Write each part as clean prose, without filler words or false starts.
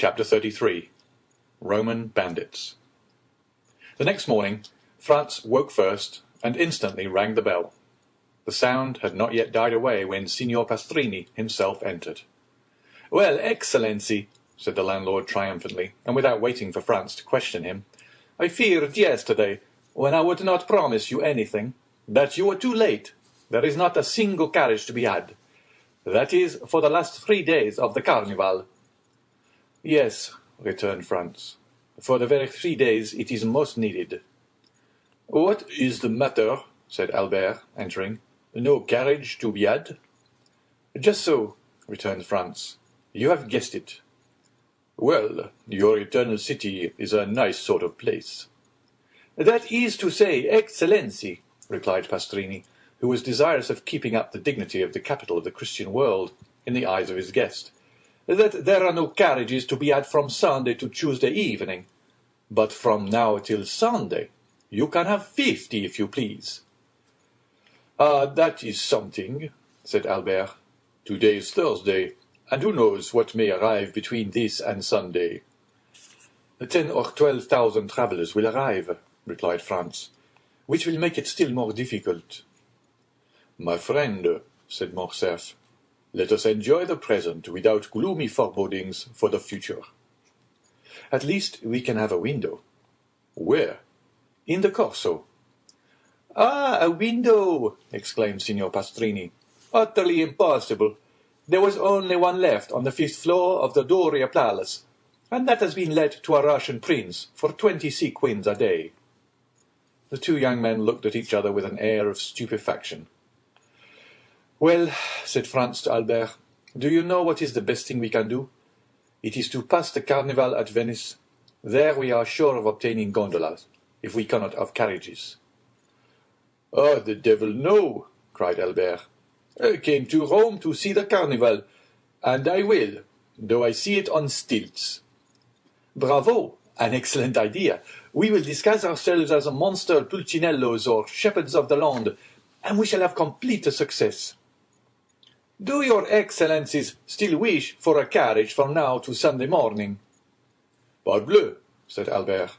Chapter 33. Roman Bandits. The next morning, Franz woke first and instantly rang the bell. The sound had not yet died away when Signor Pastrini himself entered. "Well, Excellency," said the landlord triumphantly, and without waiting for Franz to question him, "I feared yesterday, when I would not promise you anything, that you were too late. There is not a single carriage to be had. That is for the last 3 days of the Carnival." "Yes," returned Franz. "For the very 3 days it is most needed." "What is the matter?" said Albert, entering. "No carriage to be had?" "Just so," returned Franz. "You have guessed it." "Well, your eternal city is a nice sort of place." "That is to say, Excellency," replied Pastrini, who was desirous of keeping up the dignity of the capital of the Christian world in the eyes of his guest, "that there are no carriages to be had from Sunday to Tuesday evening. But from now till Sunday you can have 50 if you please." "Ah, that is something," said Albert. "Today is Thursday, and who knows what may arrive between this and Sunday?" 10 or 12,000 travellers will arrive," replied Franz, "which will make it still more difficult." "My friend," said Morcerf, "let us enjoy the present without gloomy forebodings for the future." "At least we can have a window." "Where?" "In the Corso." "Ah, a window!" exclaimed Signor Pastrini. "Utterly impossible. There was only one left on the 5th floor of the Doria Palace, and that has been let to a Russian prince for 20 sequins a day." The two young men looked at each other with an air of stupefaction. "Well," said Franz to Albert, "do you know what is the best thing we can do? It is to pass the Carnival at Venice. There we are sure of obtaining gondolas, if we cannot have carriages." "Oh, the devil, no!" cried Albert. "I came to Rome to see the Carnival, and I will, though I see it on stilts." "Bravo! An excellent idea. We will disguise ourselves as monster pulcinellos or shepherds of the land, and we shall have complete success." "Do your Excellencies still wish for a carriage from now to Sunday morning?" "Parbleu!" said Albert.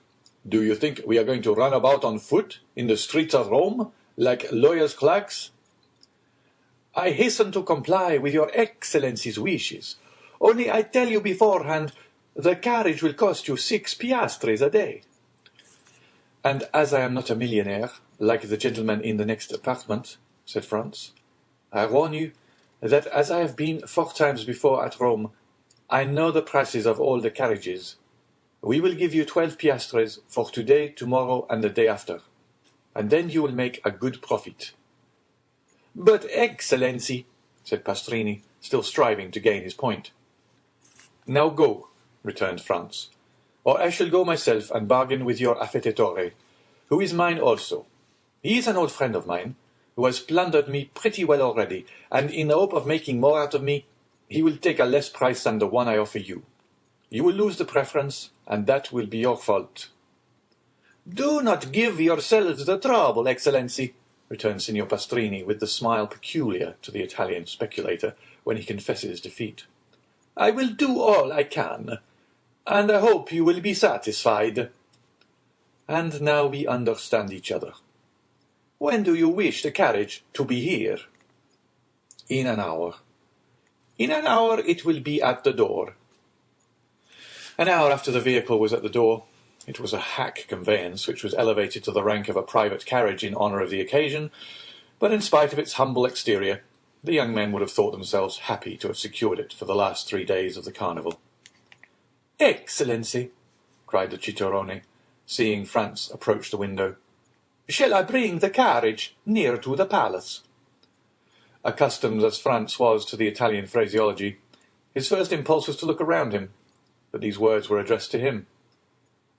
"Do you think we are going to run about on foot in the streets of Rome, like lawyers' clerks?" "I hasten to comply with your Excellency's wishes. Only I tell you beforehand, the carriage will cost you 6 piastres a day." "And as I am not a millionaire, like the gentleman in the next apartment," said Franz, "I warn you that as I have been 4 times before at Rome, I know the prices of all the carriages. We will give you 12 piastres for today, tomorrow, and the day after, and then you will make a good profit." "But, Excellency," said Pastrini, still striving to gain his point. "Now go," returned Franz, "or I shall go myself and bargain with your affettatore, who is mine also. He is an old friend of mine, who has plundered me pretty well already, and in the hope of making more out of me, he will take a less price than the one I offer you. You will lose the preference, and that will be your fault." "Do not give yourselves the trouble, Excellency," returned Signor Pastrini, with the smile peculiar to the Italian speculator when he confesses defeat. "I will do all I can, and I hope you will be satisfied. And now we understand each other. When do you wish the carriage to be here?" "In an hour." "In an hour it will be at the door." An hour after the vehicle was at the door. It was a hack conveyance, which was elevated to the rank of a private carriage in honour of the occasion, but in spite of its humble exterior, the young men would have thought themselves happy to have secured it for the last 3 days of the Carnival. "Excellency," cried the cicerone, seeing Franz approach the window, "shall I bring the carriage near to the palace?" Accustomed as Franz was to the Italian phraseology, his first impulse was to look around him, but these words were addressed to him.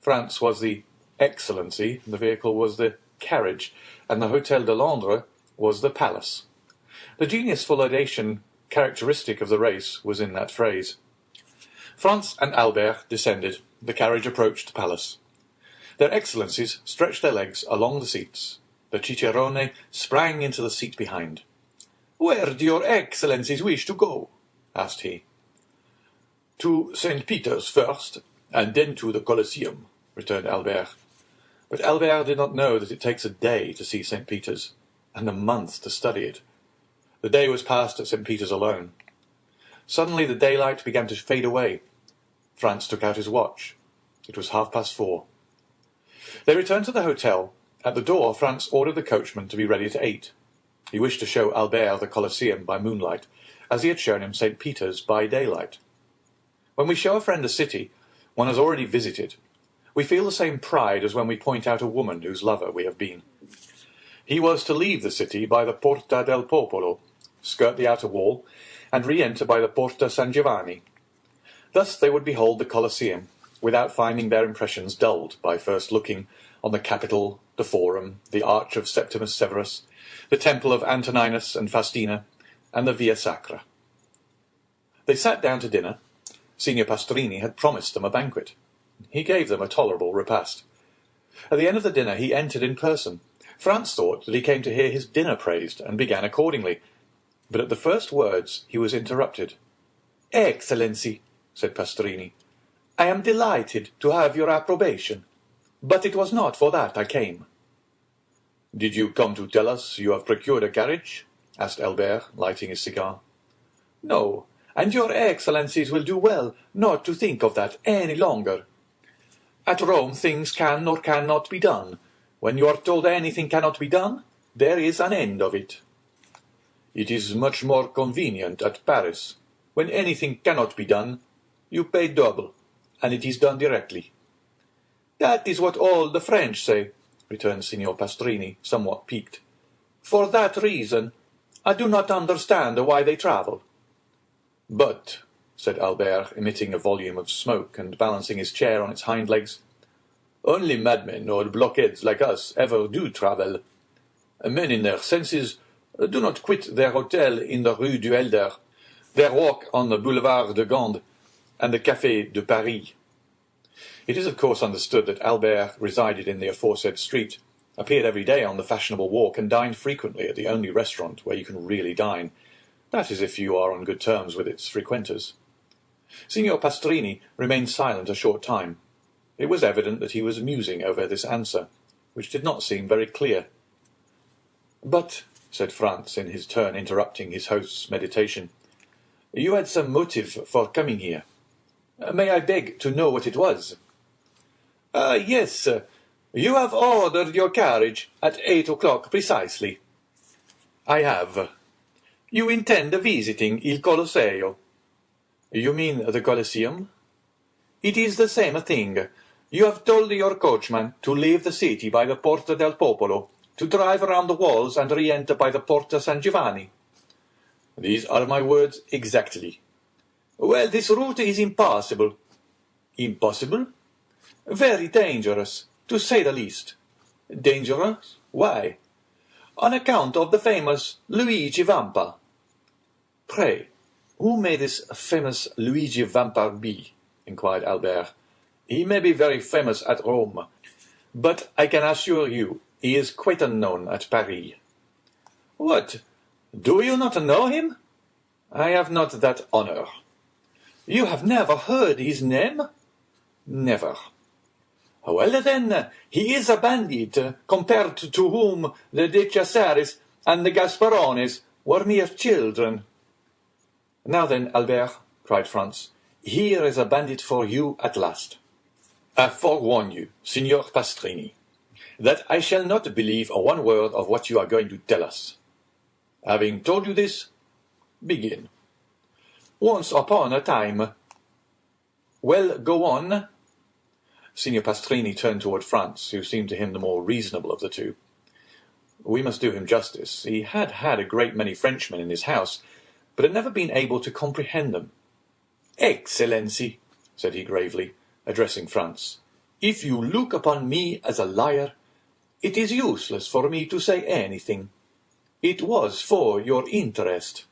Franz was the Excellency, the vehicle was the carriage, and the Hôtel de Londres was the palace. The genius for laudation characteristic of the race was in that phrase. Franz and Albert descended. The carriage approached the palace. Their Excellencies stretched their legs along the seats. The cicerone sprang into the seat behind. "Where do your Excellencies wish to go?" asked he. To St. Peter's first, and then to the Colosseum, returned Albert. But Albert did not know that it takes a day to see St. Peter's, and a month to study it. The day was passed at St. Peter's alone. Suddenly the daylight began to fade away. Franz took out his watch. It was 4:30. They returned to the hotel. At the door, Franz ordered the coachman to be ready at 8. He wished to show Albert the Colosseum by moonlight, as he had shown him St. Peter's by daylight. When we show a friend a city one has already visited, we feel the same pride as when we point out a woman whose lover we have been. He was to leave the city by the Porta del Popolo, skirt the outer wall, and re-enter by the Porta San Giovanni. Thus they would behold the Colosseum, without finding their impressions dulled by first looking on the Capitol, the Forum, the Arch of Septimus Severus, the Temple of Antoninus and Faustina, and the Via Sacra. They sat down to dinner. Signor Pastrini had promised them a banquet. He gave them a tolerable repast. At the end of the dinner he entered in person. Franz thought that he came to hear his dinner praised, and began accordingly. But at the first words he was interrupted. "Excellency," said Pastrini, "I am delighted to have your approbation, but it was not for that I came." "Did you come to tell us you have procured a carriage?" asked Albert, lighting his cigar. "No, and your excellencies will do well not to think of that any longer. At Rome things can or cannot be done. When you are told anything cannot be done, there is an end of it. It is much more convenient at Paris. When anything cannot be done, you pay double, and it is done directly." "That is what all the French say," returned Signor Pastrini, somewhat piqued. "For that reason, I do not understand why they travel." "But," said Albert, emitting a volume of smoke and balancing his chair on its hind legs, "only madmen or blockheads like us ever do travel. Men in their senses do not quit their hotel in the Rue du Helder, their walk on the Boulevard de Gand, and the Café de Paris." It is of course understood that Albert resided in the aforesaid street, appeared every day on the fashionable walk, and dined frequently at the only restaurant where you can really dine. That is, if you are on good terms with its frequenters. Signor Pastrini remained silent a short time. It was evident that he was musing over this answer, which did not seem very clear. "But," said Franz, in his turn interrupting his host's meditation, "you had some motive for coming here. May I beg to know what it was?" "Yes, you have ordered your carriage at 8 o'clock precisely." "I have." "You intend visiting il Colosseo." "You mean the Colosseum?" "It is the same thing. You have told your coachman to leave the city by the Porta del Popolo, to drive around the walls and re-enter by the Porta San Giovanni." "These are my words exactly." "Well, this route is impossible." "Impossible?" "Very dangerous, to say the least." "Dangerous? Why?" "On account of the famous Luigi Vampa." "Pray, who may this famous Luigi Vampa be?" inquired Albert. "He may be very famous at Rome, but I can assure you he is quite unknown at Paris." "What? Do you not know him?" "I have not that honor." "You have never heard his name?" "Never." "Well, then, he is a bandit, compared to whom the De Cesaris and the Gasparones were mere children." "Now then, Albert," cried Franz, "here is a bandit for you at last." "I forewarn you, Signor Pastrini, that I shall not believe one word of what you are going to tell us. Having told you this, begin." "Once upon a time—" "Well, go on." Signor Pastrini turned toward Franz, who seemed to him the more reasonable of the two. We must do him justice. He had had a great many Frenchmen in his house, but had never been able to comprehend them. "Excellency," said he gravely, addressing Franz, "if you look upon me as a liar, it is useless for me to say anything. It was for your interest."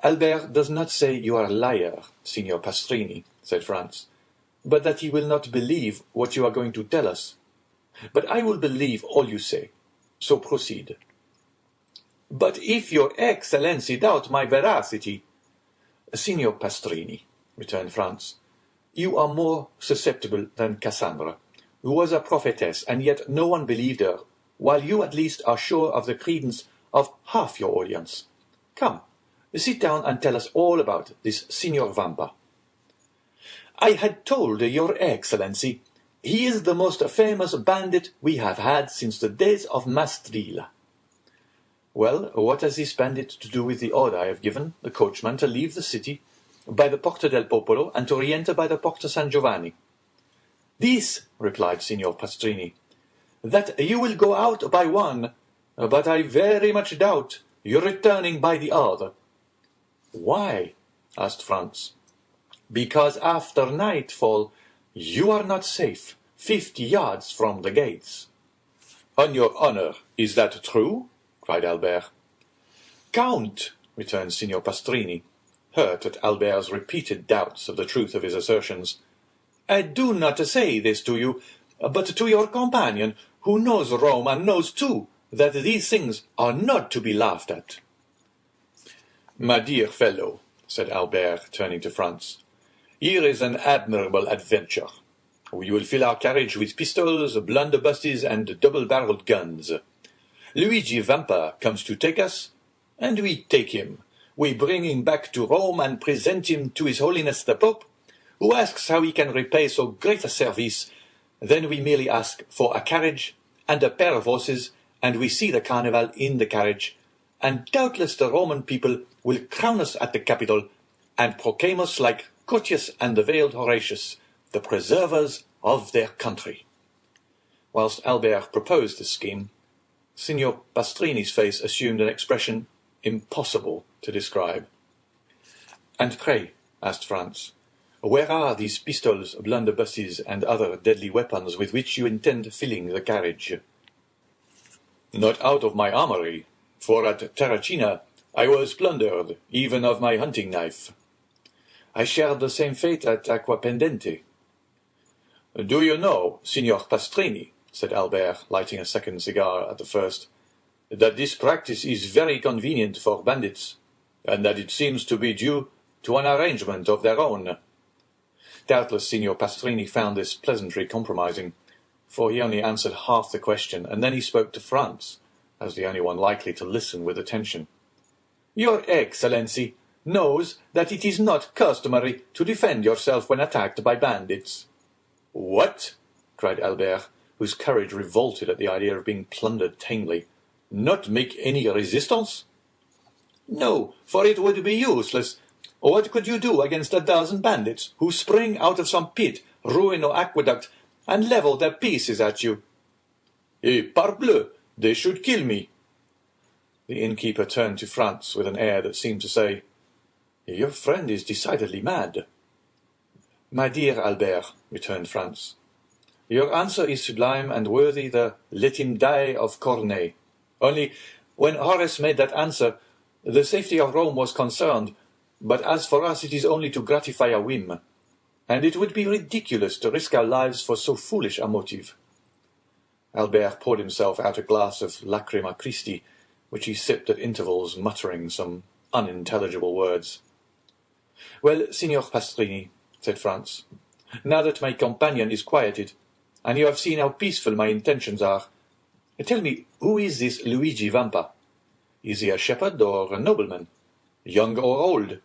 "Albert does not say you are a liar, Signor Pastrini," said Franz, "but that he will not believe what you are going to tell us. But I will believe all you say, so proceed." "But if your Excellency doubt my veracity—" "Signor Pastrini, returned Franz. "You are more susceptible than Cassandra, who was a prophetess, and yet no one believed her, while you at least are sure of the credence of half your audience. Come, sit down and tell us all about this Signor Vampa." "I had told your Excellency, he is the most famous bandit we have had since the days of Mastrilla." "Well, what has this bandit to do with the order I have given the coachman to leave the city by the Porta del Popolo and to re-enter by the Porta San Giovanni?" "This," replied Signor Pastrini, "that you will go out by one, but I very much doubt your returning by the other." "Why?" asked Franz. "Because after nightfall you are not safe 50 yards from the gates." "On your honor, is that true?" cried Albert. "Count," returned Signor Pastrini, hurt at Albert's repeated doubts of the truth of his assertions, "I do not say this to you, but to your companion, who knows Rome and knows, too, that these things are not to be laughed at." "My dear fellow," said Albert, turning to Franz, "here is an admirable adventure. We will fill our carriage with pistols, blunderbusses, and double-barreled guns. Luigi Vampa comes to take us, and we take him. We bring him back to Rome and present him to His Holiness the Pope, who asks how he can repay so great a service. Then we merely ask for a carriage and a pair of horses, and we see the carnival in the carriage, and doubtless the Roman people will crown us at the Capitol, and proclaim us like Curtius and the veiled Horatius, the preservers of their country." Whilst Albert proposed this scheme, Signor Pastrini's face assumed an expression impossible to describe. "And pray," asked Franz, "where are these pistols, blunderbusses, and other deadly weapons with which you intend filling the carriage?" "Not out of my armory, for at Terracina I was plundered even of my hunting knife." "I shared the same fate at Aquapendente." "Do you know, Signor Pastrini," said Albert, lighting a second cigar at the first, "that this practice is very convenient for bandits, and that it seems to be due to an arrangement of their own?" Doubtless Signor Pastrini found this pleasantry compromising, for he only answered half the question, and then he spoke to Franz, as the only one likely to listen with attention. "Your Excellency knows that it is not customary to defend yourself when attacked by bandits." "What?" cried Albert, whose courage revolted at the idea of being plundered tamely. "Not make any resistance?" "No, for it would be useless. What could you do against a dozen bandits who spring out of some pit, ruin, or aqueduct, and level their pieces at you?" "Et parbleu, they should kill me." The innkeeper turned to Franz with an air that seemed to say, "Your friend is decidedly mad." "My dear Albert," returned Franz, "your answer is sublime and worthy the 'let him die' of Corneille. Only, when Horace made that answer, the safety of Rome was concerned, but as for us it is only to gratify a whim, and it would be ridiculous to risk our lives for so foolish a motive." Albert poured himself out a glass of Lacrima Christi, which he sipped at intervals, muttering some unintelligible words. "Well, Signor Pastrini," said Franz, "now that my companion is quieted, and you have seen how peaceful my intentions are, tell me, who is this Luigi Vampa? Is he a shepherd or a nobleman? Young or old?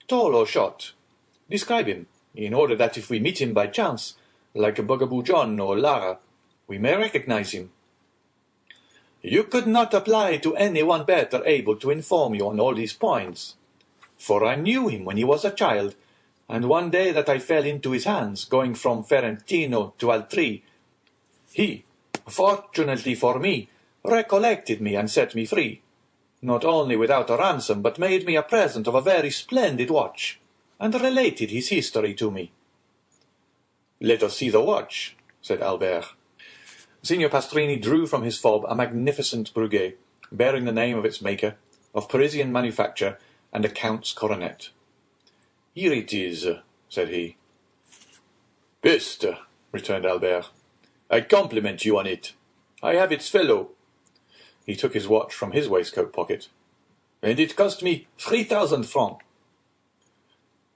Tall or short? Describe him, in order that if we meet him by chance, like Bugaboo John or Lara, we may recognize him." "You could not apply to any one better able to inform you on all these points, for I knew him when he was a child, and one day that I fell into his hands, going from Ferentino to Altri, he, fortunately for me, recollected me and set me free, not only without a ransom, but made me a present of a very splendid watch, and related his history to me." "Let us see the watch," said Albert. Signor Pastrini drew from his fob a magnificent Breguet, bearing the name of its maker, of Parisian manufacture, and a count's coronet. "Here it is," said he. "Peste," returned Albert. "I compliment you on it. I have its fellow." He took his watch from his waistcoat pocket. "And it cost me 3,000 francs."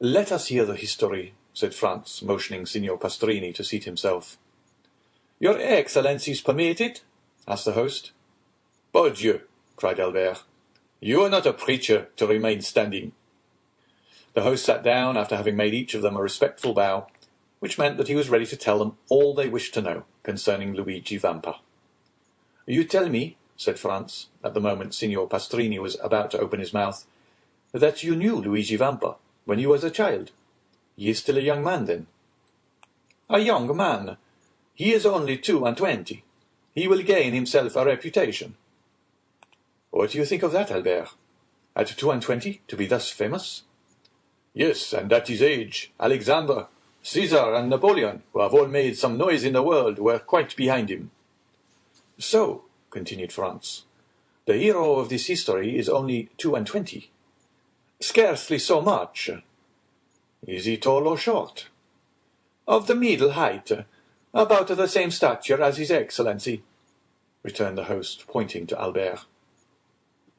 "Let us hear the history," said Franz, motioning Signor Pastrini to seat himself. "Your Excellencies permit it?" asked the host. "Bon Dieu!" cried Albert. "You are not a preacher to remain standing." The host sat down after having made each of them a respectful bow, which meant that he was ready to tell them all they wished to know concerning Luigi Vampa. "You tell me," said Franz, at the moment Signor Pastrini was about to open his mouth, "that you knew Luigi Vampa when he was a child. He is still a young man, then?" "A young man? He is only 22. He will gain himself a reputation." "What do you think of that, Albert? At 22 to be thus famous?" "Yes, and at his age, Alexander, Caesar, and Napoleon, who have all made some noise in the world, were quite behind him." "So," continued Franz, "the hero of this history is only 22. "Scarcely so much." "Is he tall or short?" "Of the middle height, about the same stature as his Excellency," returned the host, pointing to Albert.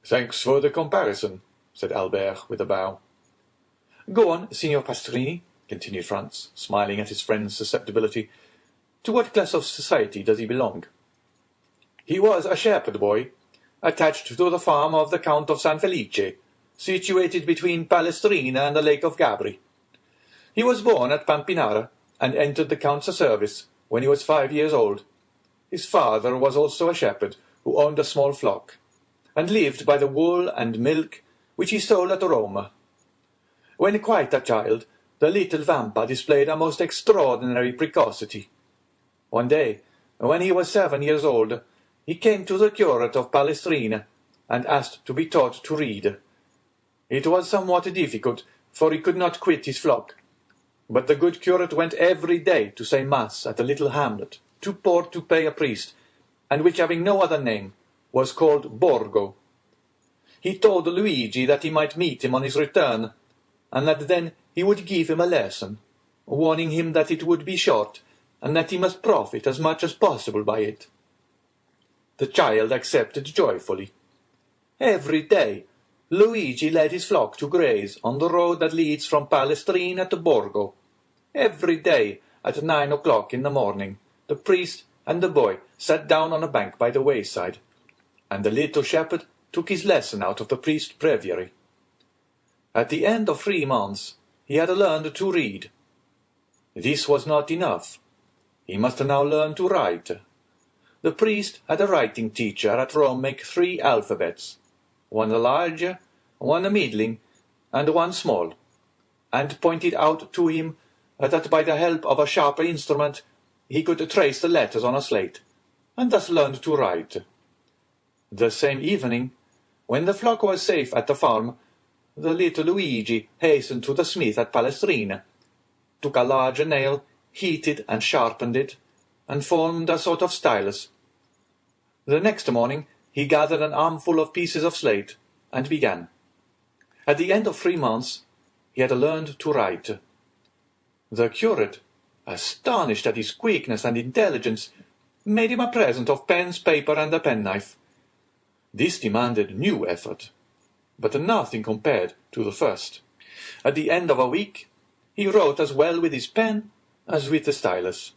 "Thanks for the comparison," said Albert with a bow. "Go on, Signor Pastrini," continued Franz, smiling at his friend's susceptibility. "To what class of society does he belong?" "He was a shepherd boy, attached to the farm of the Count of San Felice, situated between Palestrina and the Lake of Gabri. He was born at Pampinara, and entered the Count's service when he was 5 years old. His father was also a shepherd, who owned a small flock, and lived by the wool and milk which he sold at Rome. When quite a child, the little Vampa displayed a most extraordinary precocity. One day, when he was 7 years old, he came to the curate of Palestrina, and asked to be taught to read. It was somewhat difficult, for he could not quit his flock, but the good curate went every day to say mass at a little hamlet, too poor to pay a priest, and which, having no other name, was called Borgo. He told Luigi that he might meet him on his return, and that then he would give him a lesson, warning him that it would be short, and that he must profit as much as possible by it. The child accepted joyfully. Every day Luigi led his flock to graze on the road that leads from Palestrina to Borgo. Every day, at 9 o'clock in the morning, the priest and the boy sat down on a bank by the wayside, and the little shepherd took his lesson out of the priest's breviary. At the end of 3 months, he had learned to read. This was not enough. He must now learn to write. The priest had a writing teacher at Rome make 3 alphabets, one large, one middling, and one small, and pointed out to him that by the help of a sharp instrument he could trace the letters on a slate, and thus learned to write. The same evening, when the flock was safe at the farm, the little Luigi hastened to the smith at Palestrina, took a large nail, heated and sharpened it, and formed a sort of stylus. The next morning he gathered an armful of pieces of slate, and began. At the end of 3 months he had learned to write. The curate, astonished at his quickness and intelligence, made him a present of pens, paper, and a penknife. This demanded new effort, but nothing compared to the first. At the end of a week he wrote as well with his pen as with the stylus.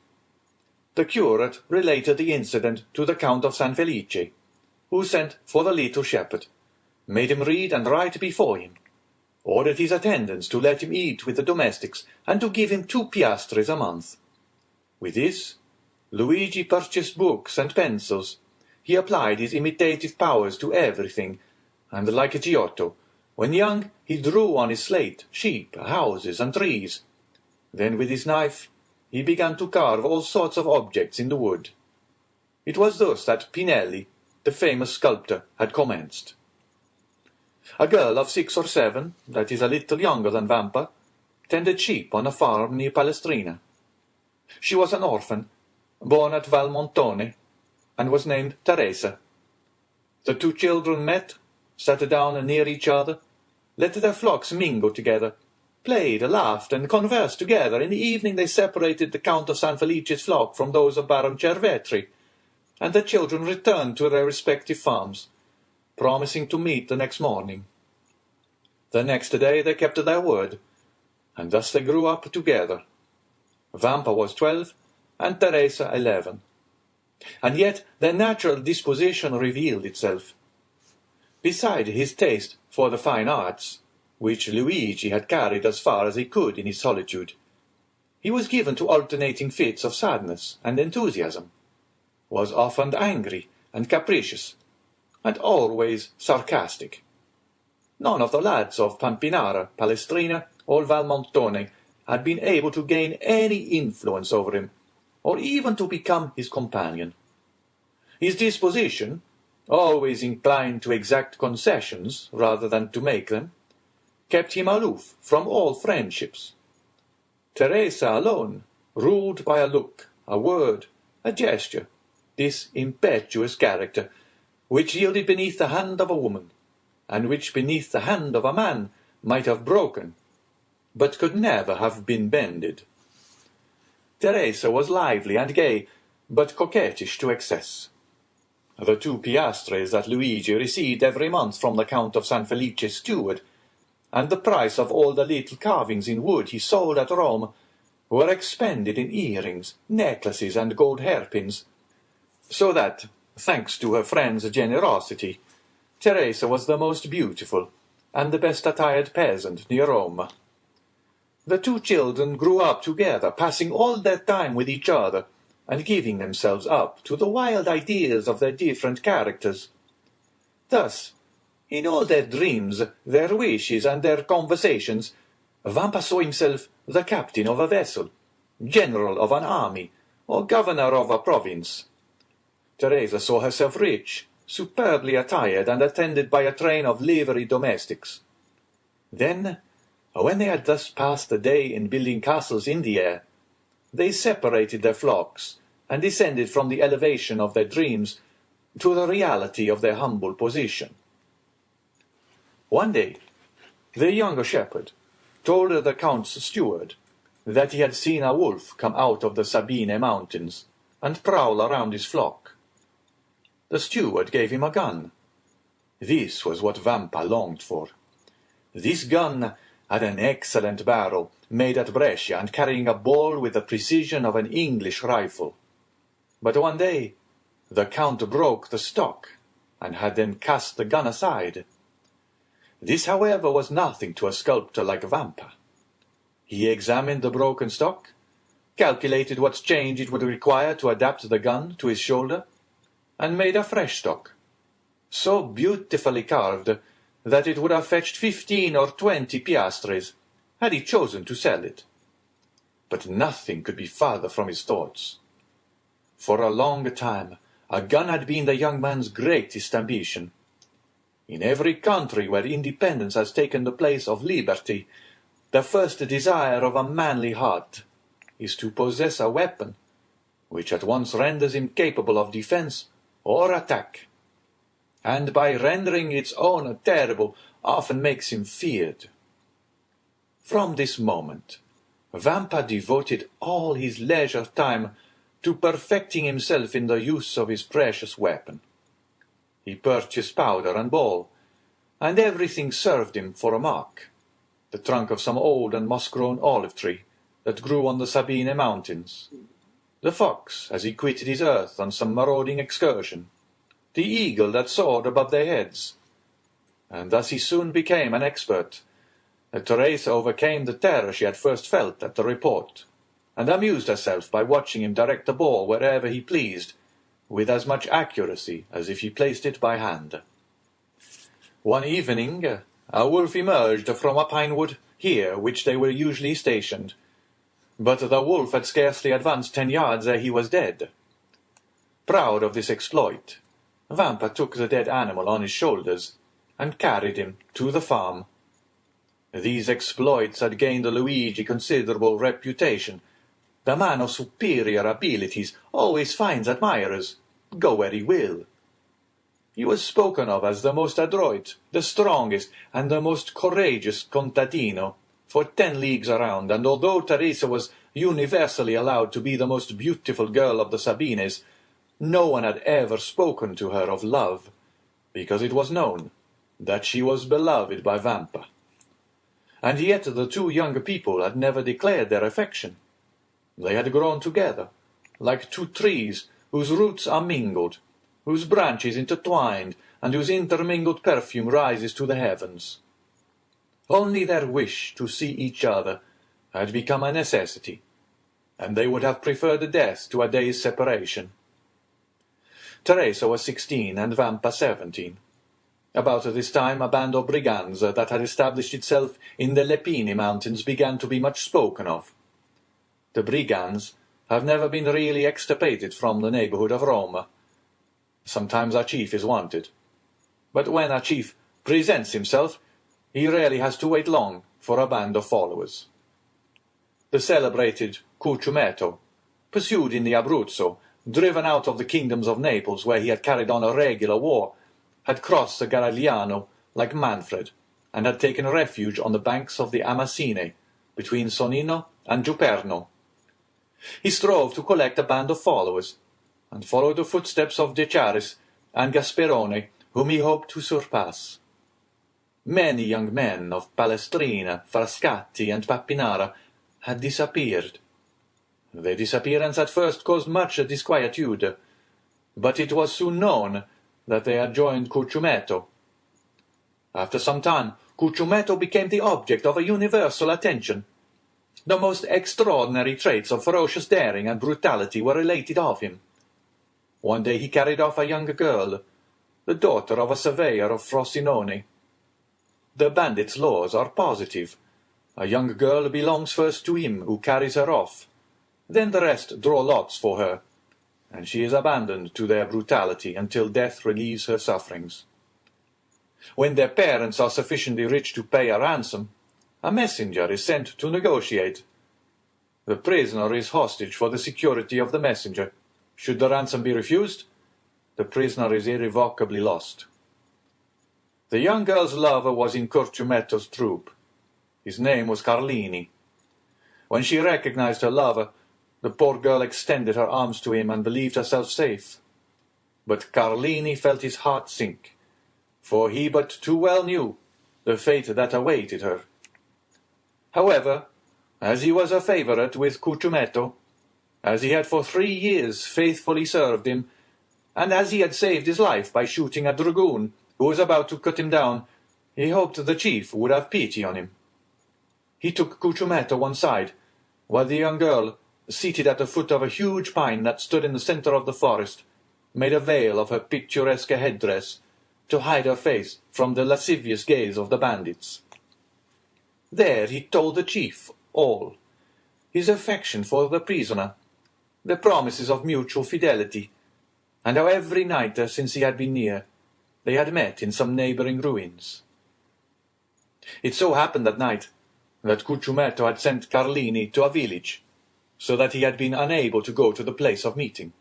The curate related the incident to the Count of San Felice, who sent for the little shepherd, made him read and write before him, ordered his attendants to let him eat with the domestics, and to give him 2 piastres a month. With this, Luigi purchased books and pencils. He applied his imitative powers to everything, and like Giotto, when young he drew on his slate sheep, houses, and trees. Then with his knife he began to carve all sorts of objects in the wood. It was thus that Pinelli, the famous sculptor, had commenced. A girl of 6 or 7, that is a little younger than Vampa, tended sheep on a farm near Palestrina. She was an orphan, born at Valmontone, and was named Teresa. The 2 children met, sat down near each other, let their flocks mingle together, played, laughed, and conversed together. In the evening they separated the Count of San Felice's flock from those of Baron Cervetri, and the children returned to their respective farms, promising to meet the next morning. The next day they kept their word. and thus they grew up together. Vampa was 12, and Teresa 11. And yet their natural disposition revealed itself. Beside his taste for the fine arts, which Luigi had carried as far as he could in his solitude, he was given to alternating fits of sadness and enthusiasm, was often angry and capricious, and always sarcastic. None of the lads of Pampinara, Palestrina, or Valmontone had been able to gain any influence over him, or even to become his companion. His disposition, always inclined to exact concessions rather than to make them, kept him aloof from all friendships. Teresa alone ruled by a look, a word, a gesture, this impetuous character, which yielded beneath the hand of a woman, and which beneath the hand of a man might have broken, but could never have been bended. Teresa was lively and gay, but coquettish to excess. The 2 piastres that Luigi received every month from the Count of San Felice's steward, and the price of all the little carvings in wood he sold at Rome, were expended in earrings, necklaces, and gold hairpins, so that, thanks to her friend's generosity, Teresa was the most beautiful and the best attired peasant near Rome. The 2 children grew up together, passing all their time with each other, and giving themselves up to the wild ideas of their different characters. Thus, in all their dreams, their wishes, and their conversations, Vampa saw himself the captain of a vessel, general of an army, or governor of a province. Teresa saw herself rich, superbly attired, and attended by a train of livery domestics. Then, when they had thus passed the day in building castles in the air, they separated their flocks, and descended from the elevation of their dreams to the reality of their humble position. One day, the younger shepherd told the Count's steward that he had seen a wolf come out of the Sabine mountains and prowl around his flock. The steward gave him a gun. This was what Vampa longed for. This gun had an excellent barrel, made at Brescia, and carrying a ball with the precision of an English rifle. But one day the Count broke the stock, and had then cast the gun aside. This, however, was nothing to a sculptor like Vampa. He examined the broken stock, calculated what change it would require to adapt the gun to his shoulder, and made a fresh stock, so beautifully carved that it would have fetched 15 or 20 piastres, had he chosen to sell it. But nothing could be farther from his thoughts. For a long time a gun had been the young man's greatest ambition. In every country where independence has taken the place of liberty, the first desire of a manly heart is to possess a weapon which at once renders him capable of defence or attack, and by rendering its owner terrible, often makes him feared. From this moment, Vampa devoted all his leisure time to perfecting himself in the use of his precious weapon. He purchased powder and ball, and everything served him for a mark, the trunk of some old and moss-grown olive tree that grew on the Sabine mountains, the fox as he quitted his earth on some marauding excursion, the eagle that soared above their heads. And thus he soon became an expert. Teresa overcame the terror she had first felt at the report, and amused herself by watching him direct the ball wherever he pleased, with as much accuracy as if he placed it by hand. One evening a wolf emerged from a pine wood here which they were usually stationed, but the wolf had scarcely advanced 10 yards ere he was dead. Proud of this exploit, Vampa took the dead animal on his shoulders and carried him to the farm. These exploits had gained Luigi considerable reputation. The man of superior abilities always finds admirers, go where he will. He was spoken of as the most adroit, the strongest, and the most courageous contadino for 10 leagues around, and although Teresa was universally allowed to be the most beautiful girl of the Sabines, no one had ever spoken to her of love, because it was known that she was beloved by Vampa. and yet the two young people had never declared their affection. They had grown together, like two trees whose roots are mingled, whose branches intertwined, and whose intermingled perfume rises to the heavens. Only their wish to see each other had become a necessity, and they would have preferred death to a day's separation. Teresa was 16 and Vampa 17. About this time a band of brigands that had established itself in the Lepini mountains began to be much spoken of. The brigands have never been really extirpated from the neighbourhood of Rome. Sometimes a chief is wanted, but when a chief presents himself, he rarely has to wait long for a band of followers. The celebrated Cucumetto, pursued in the Abruzzo, driven out of the kingdoms of Naples where he had carried on a regular war, had crossed the Garigliano like Manfred, and had taken refuge on the banks of the Amasine, between Sonnino and Giuperno. He strove to collect a band of followers, and follow the footsteps of De Charis and Gasperone, whom he hoped to surpass. Many young men of Palestrina, Frascati, and Pappinara had disappeared. Their disappearance at first caused much disquietude, but it was soon known that they had joined Cucumetto. After some time, Cucumetto became the object of a universal attention. The most extraordinary traits of ferocious daring and brutality were related of him. One day he carried off a young girl, the daughter of a surveyor of Frosinone. The bandits' laws are positive. A young girl belongs first to him who carries her off. Then the rest draw lots for her, and she is abandoned to their brutality until death relieves her sufferings. When their parents are sufficiently rich to pay a ransom, a messenger is sent to negotiate. The prisoner is hostage for the security of the messenger. Should the ransom be refused, the prisoner is irrevocably lost. The young girl's lover was in Cucumetto's troop. His name was Carlini. When she recognized her lover, the poor girl extended her arms to him and believed herself safe. But Carlini felt his heart sink, for he but too well knew the fate that awaited her. However, as he was a favourite with Cucumetto, as he had for 3 years faithfully served him, and as he had saved his life by shooting a dragoon who was about to cut him down, he hoped the chief would have pity on him. He took Cucumetto one side, while the young girl, seated at the foot of a huge pine that stood in the centre of the forest, made a veil of her picturesque headdress to hide her face from the lascivious gaze of the bandits. There he told the chief all, his affection for the prisoner, the promises of mutual fidelity, and how every night since he had been near, they had met in some neighbouring ruins. It so happened that night that Cucumetto had sent Carlini to a village, so that he had been unable to go to the place of meeting.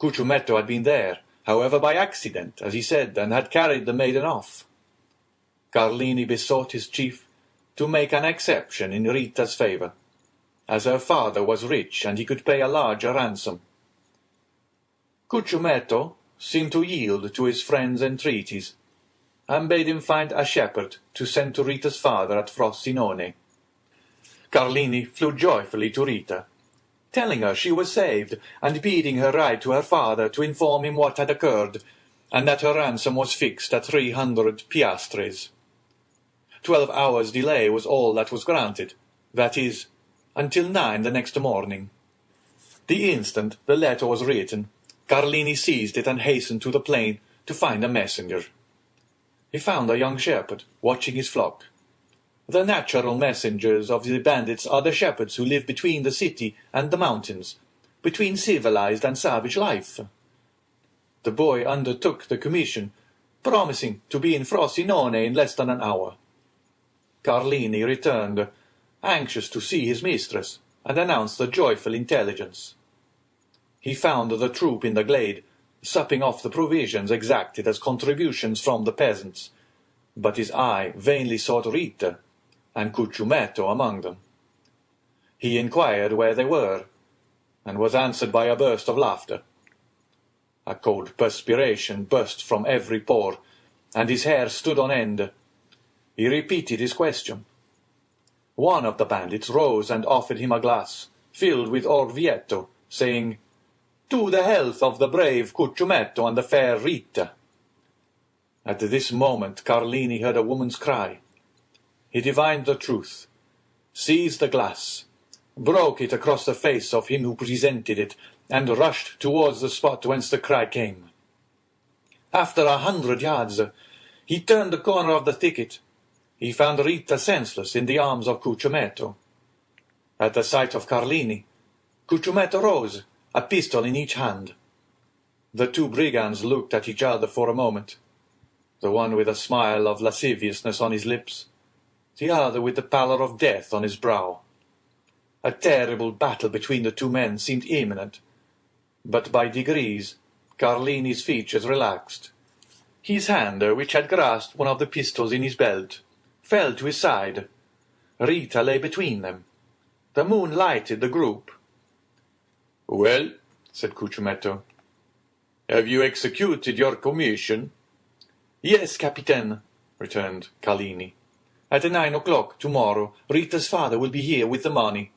Cucumetto had been there, however, by accident, as he said, and had carried the maiden off. Carlini besought his chief to make an exception in Rita's favour, as her father was rich and he could pay a larger ransom. Cucumetto seemed to yield to his friend's entreaties, and bade him find a shepherd to send to Rita's father at Frosinone. Carlini flew joyfully to Rita, telling her she was saved, and bidding her write to her father to inform him what had occurred, and that her ransom was fixed at 300 piastres. 12 hours' delay was all that was granted, that is, until 9 the next morning. The instant the letter was written, Carlini seized it and hastened to the plain to find a messenger. He found a young shepherd watching his flock. The natural messengers of the bandits are the shepherds who live between the city and the mountains, between civilized and savage life. The boy undertook the commission, promising to be in Frosinone in less than an hour. Carlini returned, anxious to see his mistress, and announced the joyful intelligence. He found the troop in the glade, supping off the provisions exacted as contributions from the peasants, but his eye vainly sought Rita, and Cucumetto among them. He inquired where they were, and was answered by a burst of laughter. A cold perspiration burst from every pore, and his hair stood on end. He repeated his question, One of the bandits rose and offered him a glass, filled with Orvieto, saying, "To the health of the brave Cucciumetto and the fair Rita." At this moment Carlini heard a woman's cry. He divined the truth, seized the glass, broke it across the face of him who presented it, and rushed towards the spot whence the cry came. After 100 yards, he turned the corner of the thicket. He found Rita senseless in the arms of Cucciumetto. At the sight of Carlini, Cucciumetto rose, a pistol in each hand. The two brigands looked at each other for a moment, the one with a smile of lasciviousness on his lips, the other with the pallor of death on his brow. A terrible battle between the two men seemed imminent, but by degrees Carlini's features relaxed. His hand, which had grasped one of the pistols in his belt, fell to his side. Rita lay between them. The moon lighted the group. "Well," said Cucciumetto, "have you executed your commission?" "Yes, Capitaine," returned Carlini. "At 9 o'clock tomorrow Rita's father will be here with the money.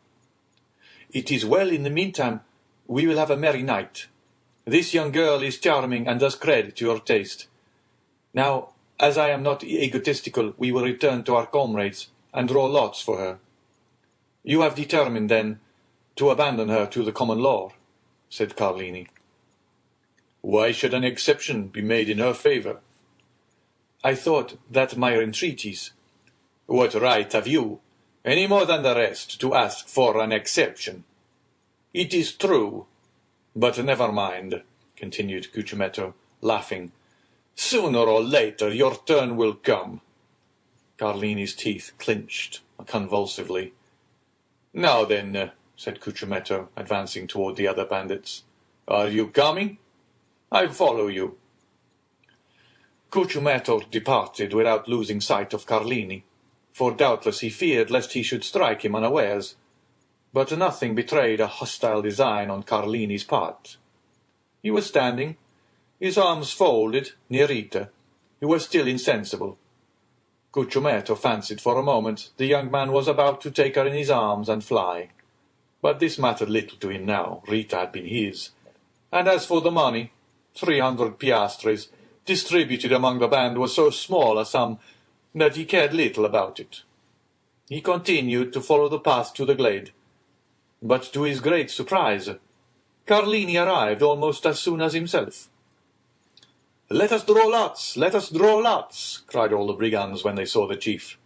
It is well. In the meantime we will have a merry night. This young girl is charming and does credit to your taste. Now, as I am not egotistical, we will return to our comrades and draw lots for her." "You have determined, then, to abandon her to the common law?" said Carlini. "Why should an exception be made in her favour?" "I thought that my entreaties—" "What right have you, any more than the rest, to ask for an exception?" "It is true. But never mind," continued Cucciumetto, laughing. "Sooner or later your turn will come." Carlini's teeth clinched convulsively. "Now then," said Cucciumetto, advancing toward the other bandits, "are you coming? I follow you." Cucciumetto departed without losing sight of Carlini, for doubtless he feared lest he should strike him unawares. But nothing betrayed a hostile design on Carlini's part. He was standing, his arms folded, near Rita, who was still insensible. Cucciumetto fancied for a moment the young man was about to take her in his arms and fly. But this mattered little to him now. Rita had been his. And as for the money, 300 piastres, distributed among the band, was so small a sum that he cared little about it. He continued to follow the path to the glade. But to his great surprise, Carlini arrived almost as soon as himself. "Let us draw lots! Let us draw lots!" cried all the brigands when they saw the chief.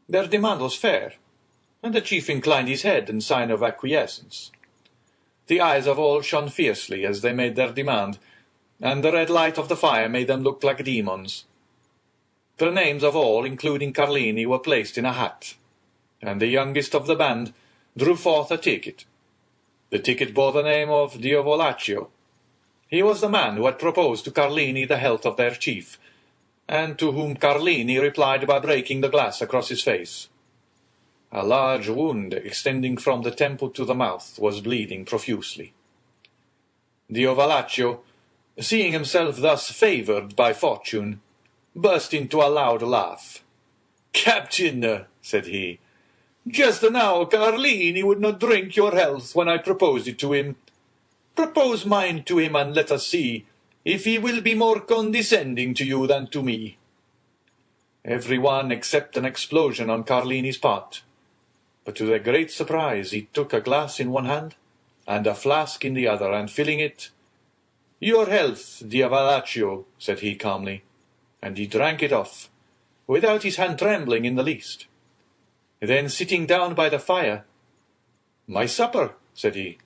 Their demand was fair, and the chief inclined his head in sign of acquiescence. The eyes of all shone fiercely as they made their demand, and the red light of the fire made them look like demons. The names of all, including Carlini, were placed in a hat, and the youngest of the band drew forth a ticket. The ticket bore the name of Diavolaccio. He was the man who had proposed to Carlini the health of their chief, and to whom Carlini replied by breaking the glass across his face. A large wound, extending from the temple to the mouth, was bleeding profusely. Diavolaccio, seeing himself thus favoured by fortune, burst into a loud laugh. "Captain," said he, "just now Carlini would not drink your health when I proposed it to him. Propose mine to him, and let us see if he will be more condescending to you than to me." Every one except an explosion on Carlini's part. But to their great surprise he took a glass in one hand and a flask in the other, and filling it, "Your health, Diavolaccio," said he calmly, and he drank it off, without his hand trembling in the least. Then, sitting down by the fire, "My supper," said he.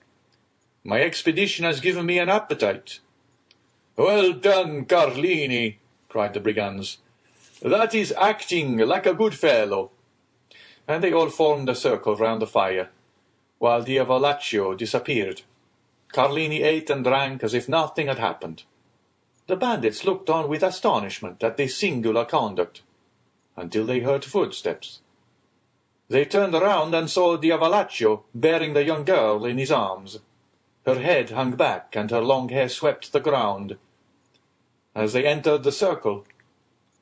"My expedition has given me an appetite." "Well done, Carlini," cried the brigands. "That is acting like a good fellow." And they all formed a circle round the fire, while Diavolaccio disappeared. Carlini ate and drank as if nothing had happened. The bandits looked on with astonishment at this singular conduct, until they heard footsteps. They turned around and saw Diavolaccio bearing the young girl in his arms. Her head hung back, and her long hair swept the ground. As they entered the circle,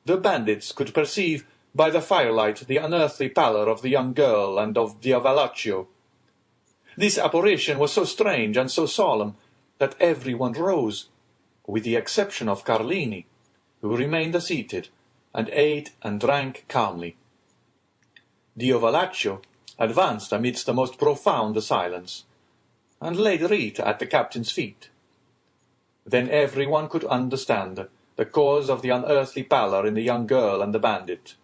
the bandits could perceive by the firelight the unearthly pallor of the young girl and of Diavolaccio. This apparition was so strange and so solemn that everyone rose, with the exception of Carlini, who remained seated, and ate and drank calmly. Diavolaccio advanced amidst the most profound silence, and laid Rita at the captain's feet. Then everyone could understand the cause of the unearthly pallor in the young girl and the bandit.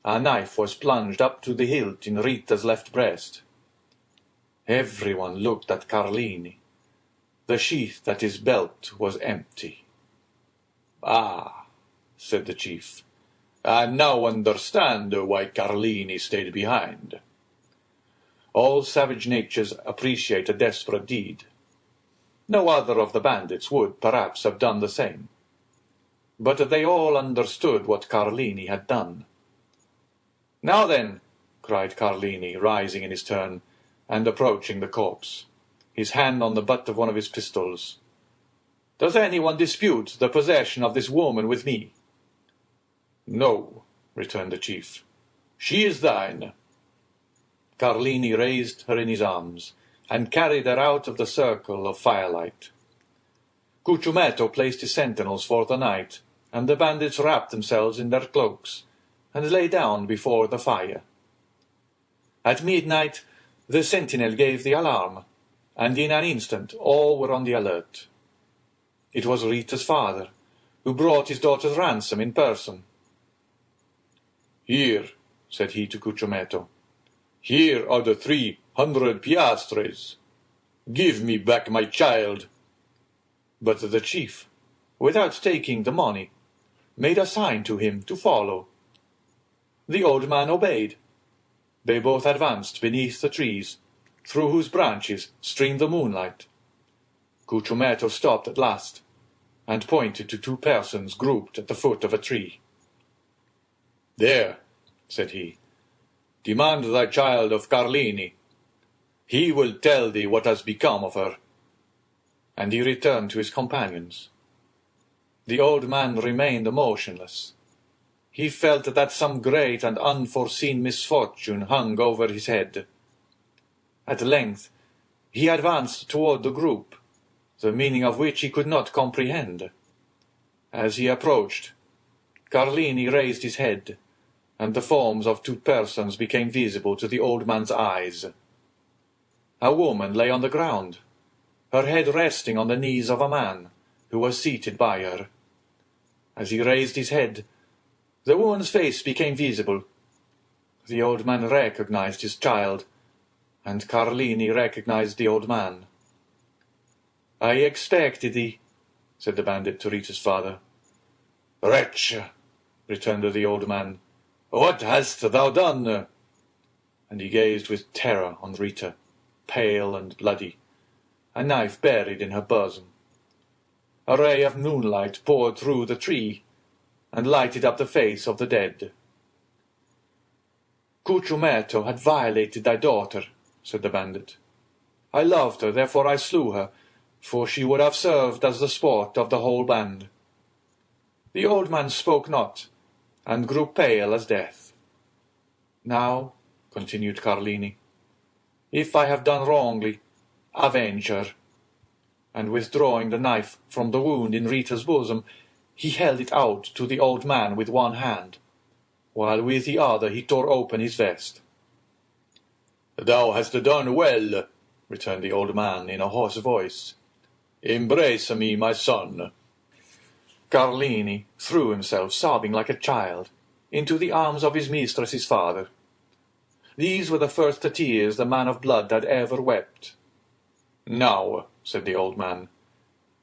A knife was plunged up to the hilt in Rita's left breast. Everyone looked at Carlini. The sheath at his belt was empty. "Ah," said the chief, "I now understand why Carlini stayed behind." All savage natures appreciate a desperate deed. No other of the bandits would, perhaps, have done the same. But they all understood what Carlini had done. "Now then," cried Carlini, rising in his turn, and approaching the corpse, his hand on the butt of one of his pistols. "Does anyone dispute the possession of this woman with me?" "No," returned the chief. "She is thine." Carlini raised her in his arms, and carried her out of the circle of firelight. Cucumetto placed his sentinels for the night, and the bandits wrapped themselves in their cloaks, and lay down before the fire. At midnight the sentinel gave the alarm, and in an instant all were on the alert. It was Rita's father, who brought his daughter's ransom in person. "Here," said he to Cucumetto, "here are the 300 piastres. Give me back my child." But the chief, without taking the money, made a sign to him to follow. The old man obeyed. They both advanced beneath the trees, through whose branches streamed the moonlight. Cucumetto stopped at last, and pointed to two persons grouped at the foot of a tree. "There," said he, "demand thy child of Carlini. He will tell thee what has become of her." And he returned to his companions. The old man remained motionless. He felt that some great and unforeseen misfortune hung over his head. At length he advanced toward the group, the meaning of which he could not comprehend. As he approached, Carlini raised his head, and the forms of two persons became visible to the old man's eyes. A woman lay on the ground, her head resting on the knees of a man who was seated by her. As he raised his head, the woman's face became visible. The old man recognized his child, and Carlini recognized the old man. "I expected thee," said the bandit to Rita's father. "Wretch," returned the old man, "what hast thou done?" And he gazed with terror on Rita, pale and bloody, a knife buried in her bosom. A ray of moonlight poured through the tree, and lighted up the face of the dead. "Cucumetto had violated thy daughter," said the bandit. "I loved her, therefore I slew her, for she would have served as the sport of the whole band." The old man spoke not, and grew pale as death. "Now," continued Carlini, "if I have done wrongly, avenge her." And withdrawing the knife from the wound in Rita's bosom, he held it out to the old man with one hand, while with the other he tore open his vest. "Thou hast done well," returned the old man in a hoarse voice. "Embrace me, my son." Carlini threw himself, sobbing like a child, into the arms of his mistress's father. These were the first tears the man of blood had ever wept. "Now," said the old man,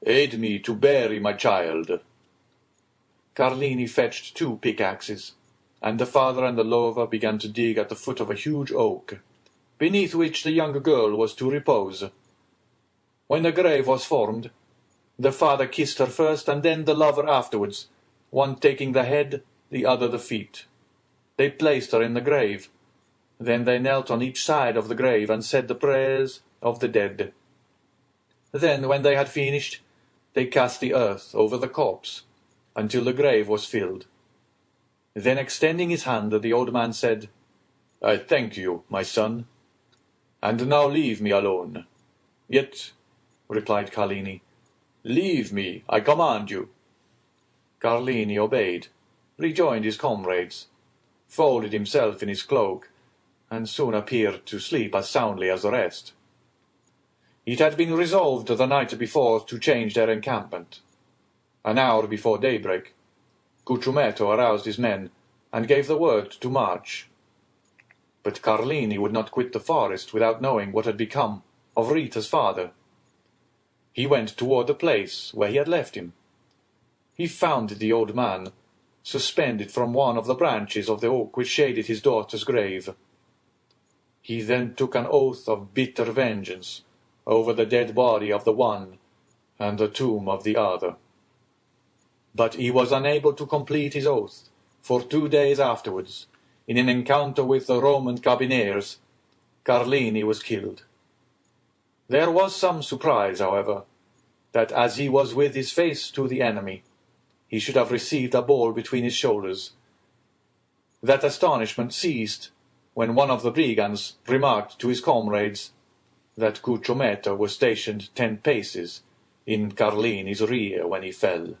"aid me to bury my child." Carlini fetched 2 pickaxes, and the father and the lover began to dig at the foot of a huge oak, beneath which the young girl was to repose. When the grave was formed, the father kissed her first, and then the lover afterwards, one taking the head, the other the feet. They placed her in the grave. Then they knelt on each side of the grave and said the prayers of the dead. Then, when they had finished, they cast the earth over the corpse, until the grave was filled. Then extending his hand, the old man said, "I thank you, my son, and now leave me alone." "Yet," replied Carlini, "leave me, I command you." Carlini obeyed, rejoined his comrades, folded himself in his cloak, and soon appeared to sleep as soundly as the rest. It had been resolved the night before to change their encampment. An hour before daybreak, Cucumetto aroused his men and gave the word to march. But Carlini would not quit the forest without knowing what had become of Rita's father. He went toward the place where he had left him. He found the old man suspended from one of the branches of the oak which shaded his daughter's grave. He then took an oath of bitter vengeance over the dead body of the one and the tomb of the other. But he was unable to complete his oath, for 2 days afterwards, in an encounter with the Roman carbineers, Carlini was killed. There was some surprise, however, that as he was with his face to the enemy, he should have received a ball between his shoulders. That astonishment ceased when one of the brigands remarked to his comrades that Cucumetto was stationed 10 paces in Carlini's rear when he fell.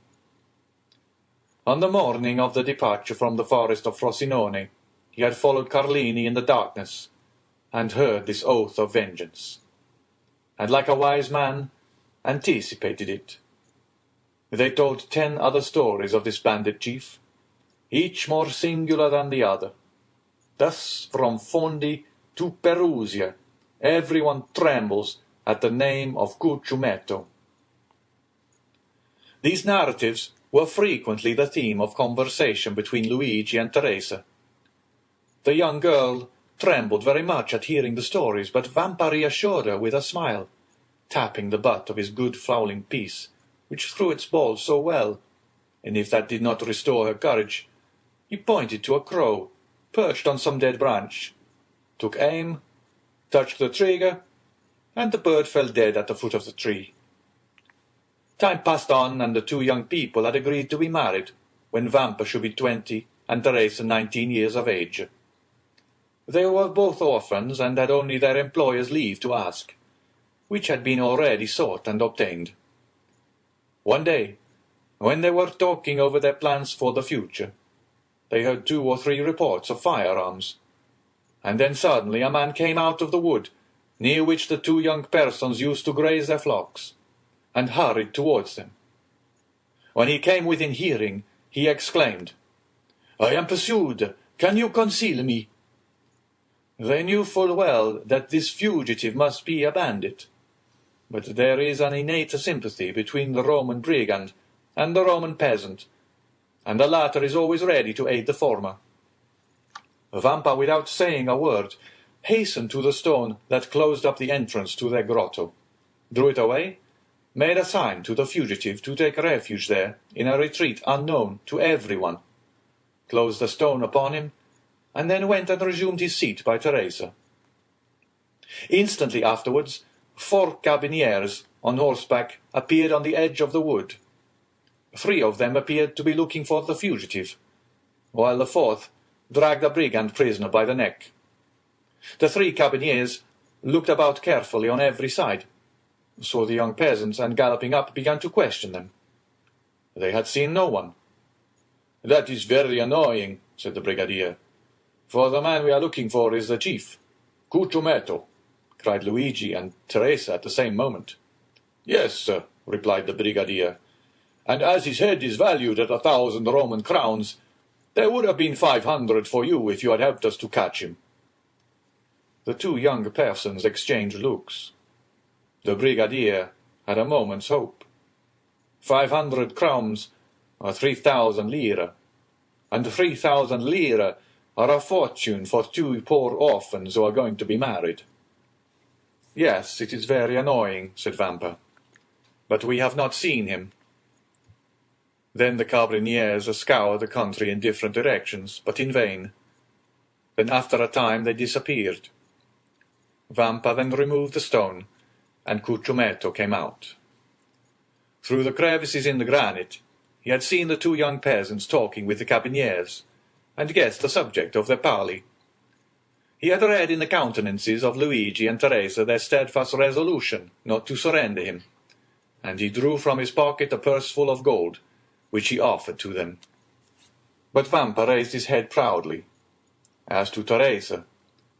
On the morning of the departure from the forest of Frosinone, he had followed Carlini in the darkness, and heard this oath of vengeance, and like a wise man, anticipated it. They told 10 other stories of this bandit chief, each more singular than the other. Thus, from Fondi to Perusia, everyone trembles at the name of Cucumetto. These narratives were frequently the theme of conversation between Luigi and Teresa. The young girl trembled very much at hearing the stories, but Vampa reassured her with a smile, tapping the butt of his good fowling piece, which threw its ball so well, and if that did not restore her courage, he pointed to a crow perched on some dead branch, took aim, touched the trigger, and the bird fell dead at the foot of the tree. Time passed on, and the 2 young people had agreed to be married when Vampa should be 20 and Teresa 19 years of age. They were both orphans and had only their employer's leave to ask, which had been already sought and obtained. One day, when they were talking over their plans for the future, they heard 2 or 3 reports of firearms, and then suddenly a man came out of the wood, near which the 2 young persons used to graze their flocks, and hurried towards them. When he came within hearing, he exclaimed, "I am pursued! Can you conceal me?" They knew full well that this fugitive must be a bandit, but there is an innate sympathy between the Roman brigand and the Roman peasant, and the latter is always ready to aid the former. Vampa, without saying a word, hastened to the stone that closed up the entrance to their grotto, drew it away, made a sign to the fugitive to take refuge there in a retreat unknown to everyone, closed the stone upon him, and then went and resumed his seat by Teresa. Instantly afterwards, 4 carbineers on horseback appeared on the edge of the wood. 3 of them appeared to be looking for the fugitive, while the 4th dragged a brigand prisoner by the neck. The 3 carbineers looked about carefully on every side, saw the young peasants, and galloping up began to question them. They had seen no one. "That is very annoying," said the brigadier, "for the man we are looking for is the chief." "Cucumetto," cried Luigi and Teresa at the same moment. "Yes, sir," replied the brigadier, "and as his head is valued at 1,000 Roman crowns, there would have been 500 for you if you had helped us to catch him." The 2 young persons exchanged looks. The brigadier had a moment's hope. 500 crowns are 3,000 lire, and 3,000 lire are a fortune for 2 poor orphans who are going to be married. "Yes, it is very annoying," said Vampa, "but we have not seen him." Then the carbineers scoured the country in different directions, but in vain. Then after a time they disappeared. Vampa then removed the stone, and Cucumetto came out. Through the crevices in the granite he had seen the 2 young peasants talking with the carbineers, and guessed the subject of their parley. He had read in the countenances of Luigi and Teresa their steadfast resolution not to surrender him, and he drew from his pocket a purse full of gold, which he offered to them. But Vampa raised his head proudly. As to Teresa,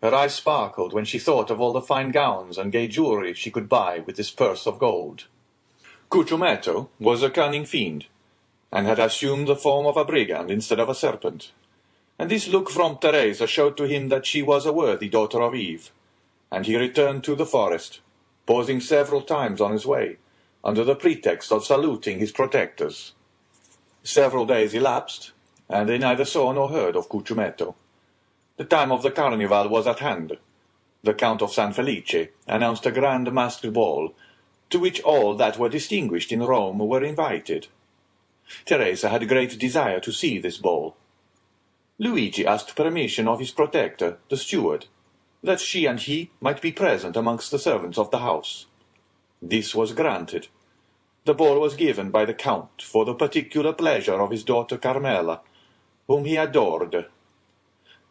her eyes sparkled when she thought of all the fine gowns and gay jewelry she could buy with this purse of gold. Cucumetto was a cunning fiend, and had assumed the form of a brigand instead of a serpent, and this look from Teresa showed to him that she was a worthy daughter of Eve, and he returned to the forest, pausing several times on his way, under the pretext of saluting his protectors. Several days elapsed, and they neither saw nor heard of Cucumetto. The time of the carnival was at hand. The Count of San Felice announced a grand masked ball, to which all that were distinguished in Rome were invited. Teresa had great desire to see this ball. Luigi asked permission of his protector, the steward, that she and he might be present amongst the servants of the house. This was granted. The ball was given by the Count for the particular pleasure of his daughter Carmela, whom he adored.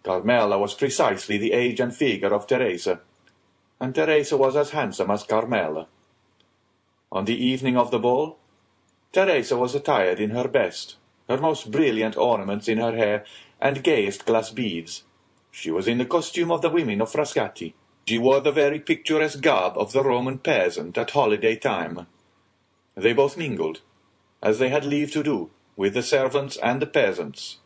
Carmela was precisely the age and figure of Teresa, and Teresa was as handsome as Carmela. On the evening of the ball, Teresa was attired in her best, her most brilliant ornaments in her hair, and gayest glass beads. She was in the costume of the women of Frascati. She wore the very picturesque garb of the Roman peasant at holiday time. They both mingled, as they had leave to do, with the servants and the peasants.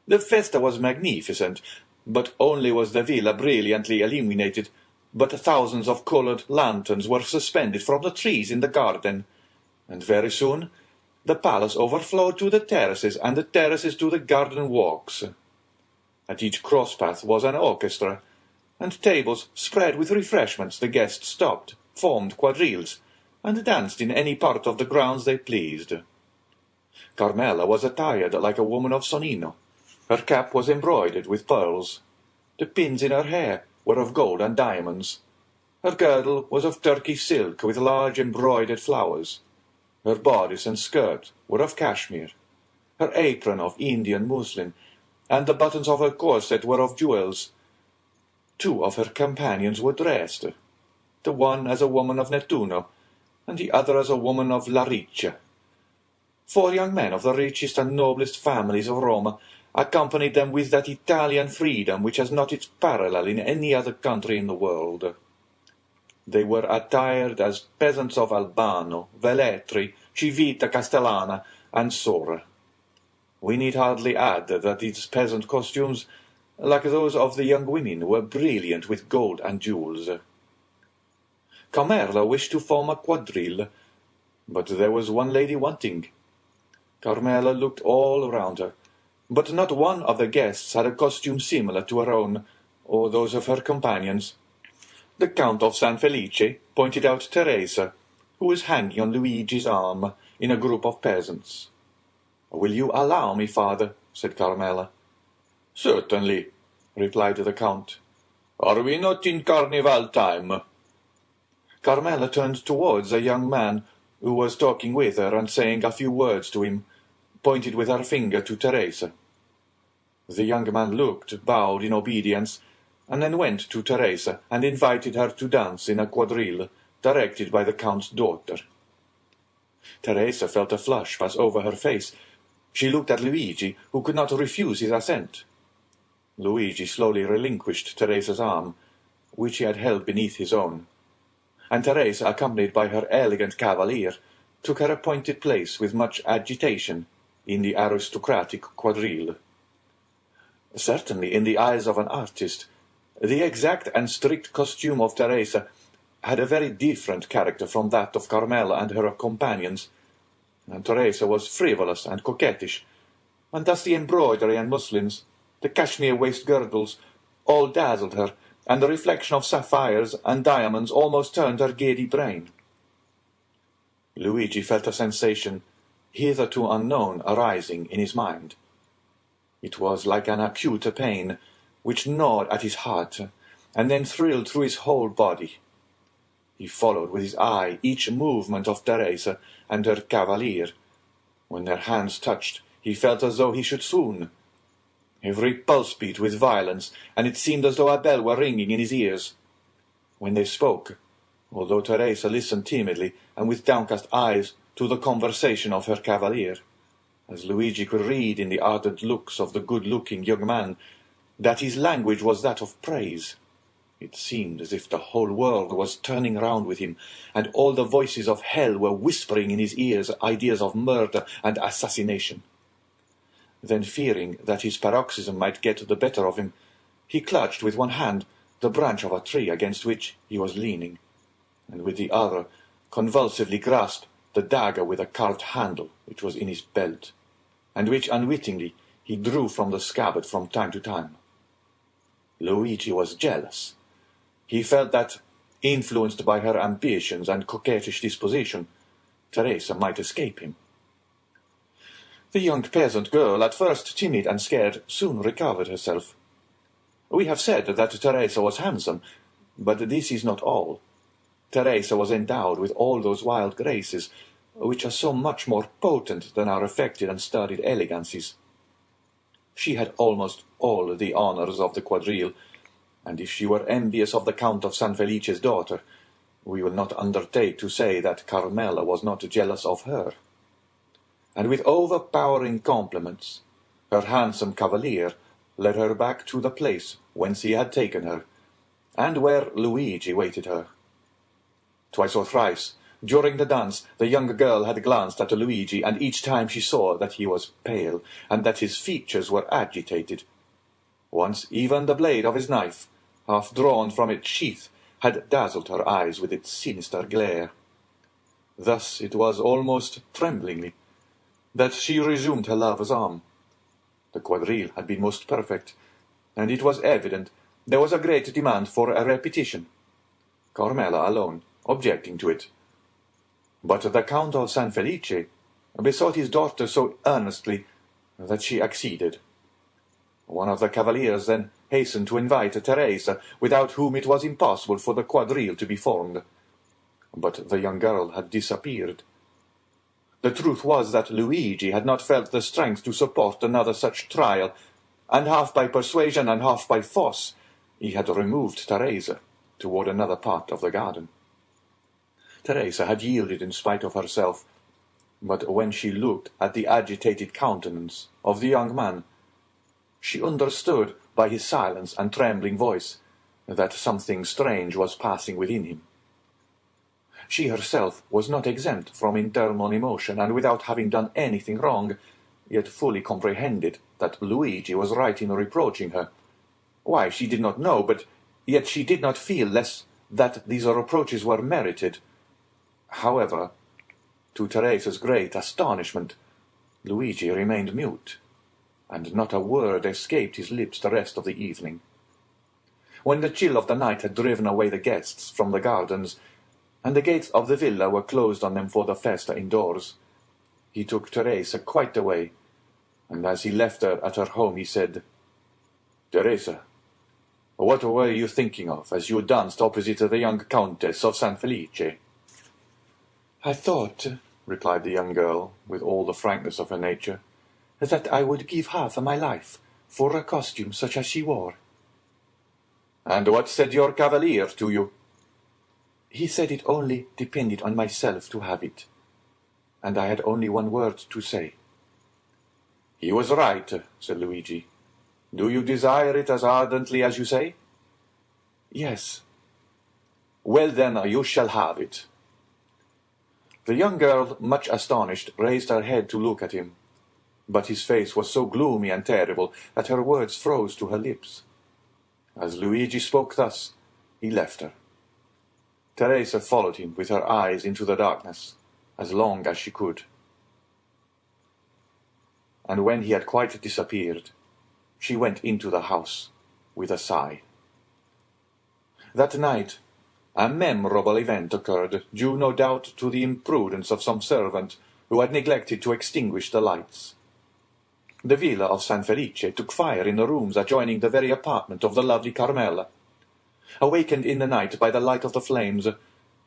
The festa was magnificent, but only was the villa brilliantly illuminated, but thousands of coloured lanterns were suspended from the trees in the garden, and very soon the palace overflowed to the terraces, and the terraces to the garden walks. At each cross-path was an orchestra, and tables spread with refreshments. The guests stopped, formed quadrilles, and danced in any part of the grounds they pleased. Carmela was attired like a woman of Sonnino. Her cap was embroidered with pearls. The pins in her hair were of gold and diamonds. Her girdle was of Turkey silk with large embroidered flowers. Her bodice and skirt were of cashmere. Her apron of Indian muslin, and the buttons of her corset were of jewels. Two of her companions were dressed, the one as a woman of Nettuno, and the other as a woman of La Riccia. 4 young men of the richest and noblest families of Rome accompanied them with that Italian freedom which has not its parallel in any other country in the world. They were attired as peasants of Albano, Velletri, Civita Castellana, and Sora. We need hardly add that these peasant costumes, like those of the young women, were brilliant with gold and jewels. Carmela wished to form a quadrille, but there was one lady wanting. Carmela looked all around her, but not one of the guests had a costume similar to her own, or those of her companions. The Count of San Felice pointed out Teresa, who was hanging on Luigi's arm in a group of peasants. "Will you allow me, father?" said Carmela. "Certainly," replied the Count. "Are we not in carnival time?" Carmela turned towards a young man who was talking with her, and saying a few words to him, pointed with her finger to Teresa. The young man looked, bowed in obedience, and then went to Teresa and invited her to dance in a quadrille directed by the Count's daughter. Teresa felt a flush pass over her face. She looked at Luigi, who could not refuse his assent. Luigi slowly relinquished Teresa's arm, which he had held beneath his own, and Teresa, accompanied by her elegant cavalier, took her appointed place with much agitation in the aristocratic quadrille. Certainly, in the eyes of an artist, the exact and strict costume of Teresa had a very different character from that of Carmela and her companions, and Teresa was frivolous and coquettish, and thus the embroidery and muslins, the cashmere waist-girdles, all dazzled her, and the reflection of sapphires and diamonds almost turned her giddy brain. Luigi felt a sensation hitherto unknown arising in his mind. It was like an acute pain, which gnawed at his heart, and then thrilled through his whole body. He followed with his eye each movement of Teresa and her cavalier. When their hands touched, he felt as though he should swoon. Every pulse beat with violence, and it seemed as though a bell were ringing in his ears. When they spoke, although Teresa listened timidly and with downcast eyes to the conversation of her cavalier, as Luigi could read in the ardent looks of the good-looking young man that his language was that of praise, it seemed as if the whole world was turning round with him, and all the voices of hell were whispering in his ears ideas of murder and assassination. Then, fearing that his paroxysm might get the better of him, he clutched with one hand the branch of a tree against which he was leaning, and with the other convulsively grasped the dagger with a carved handle which was in his belt, and which unwittingly he drew from the scabbard from time to time. Luigi was jealous. He felt that, influenced by her ambitions and coquettish disposition, Teresa might escape him. The young peasant girl, at first timid and scared, soon recovered herself. We have said that Teresa was handsome, but this is not all. Teresa was endowed with all those wild graces which are so much more potent than our affected and studied elegancies. She had almost all the honours of the quadrille, and if she were envious of the Count of San Felice's daughter, we will not undertake to say that Carmela was not jealous of her. And with overpowering compliments, her handsome cavalier led her back to the place whence he had taken her, and where Luigi waited her. Twice or thrice, during the dance, the young girl had glanced at Luigi, and each time she saw that he was pale, and that his features were agitated. Once even the blade of his knife, half drawn from its sheath, had dazzled her eyes with its sinister glare. Thus it was almost tremblingly that she resumed her lover's arm. The quadrille had been most perfect, and it was evident there was a great demand for a repetition, Carmela alone objecting to it. But the Count of San Felice besought his daughter so earnestly that she acceded. One of the cavaliers then hastened to invite Teresa, without whom it was impossible for the quadrille to be formed. But the young girl had disappeared. The truth was that Luigi had not felt the strength to support another such trial, and half by persuasion and half by force he had removed Teresa toward another part of the garden. Teresa had yielded in spite of herself, but when she looked at the agitated countenance of the young man, she understood by his silence and trembling voice that something strange was passing within him. She herself was not exempt from internal emotion, and without having done anything wrong, yet fully comprehended that Luigi was right in reproaching her. Why, she did not know, but yet she did not feel less that these reproaches were merited. However, to Teresa's great astonishment, Luigi remained mute, and not a word escaped his lips the rest of the evening. When the chill of the night had driven away the guests from the gardens, and the gates of the villa were closed on them for the festa indoors, he took Teresa quite away, and as he left her at her home he said, "Teresa, what were you thinking of as you danced opposite the young Countess of San Felice?" "I thought," replied the young girl, with all the frankness of her nature, "that I would give half my life for a costume such as she wore." "And what said your cavalier to you?" "He said it only depended on myself to have it, and I had only one word to say." "He was right," said Luigi. "Do you desire it as ardently as you say?" "Yes." "Well, then, you shall have it." The young girl, much astonished, raised her head to look at him, but his face was so gloomy and terrible that her words froze to her lips. As Luigi spoke thus, he left her. Teresa followed him with her eyes into the darkness, as long as she could. And when he had quite disappeared, she went into the house with a sigh. That night a memorable event occurred, due no doubt to the imprudence of some servant who had neglected to extinguish the lights. The villa of San Felice took fire in the rooms adjoining the very apartment of the lovely Carmela. Awakened in the night by the light of the flames,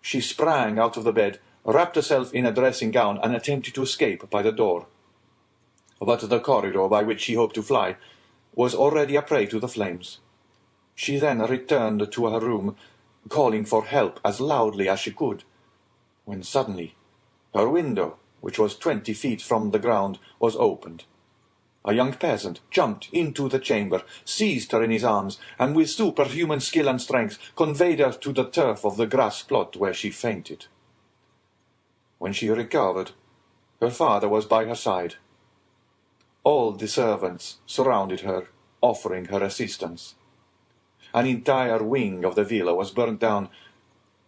she sprang out of the bed, wrapped herself in a dressing-gown, and attempted to escape by the door. But the corridor by which she hoped to fly was already a prey to the flames. She then returned to her room, calling for help as loudly as she could, when suddenly her window, which was 20 feet from the ground, was opened. A young peasant jumped into the chamber, seized her in his arms, and with superhuman skill and strength conveyed her to the turf of the grass plot, where she fainted. When she recovered, her father was by her side. All the servants surrounded her, offering her assistance. An entire wing of the villa was burnt down,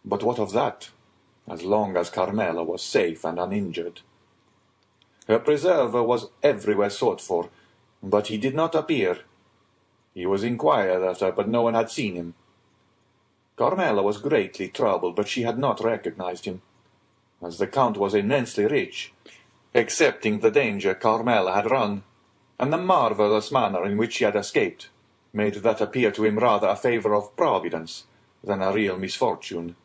but what of that, as long as Carmela was safe and uninjured? Her preserver was everywhere sought for, but he did not appear. He was inquired after, but no one had seen him. Carmela was greatly troubled, but she had not recognized him, as the Count was immensely rich, excepting the danger Carmela had run, and the marvellous manner in which she had escaped, made that appear to him rather a favour of Providence than a real misfortune.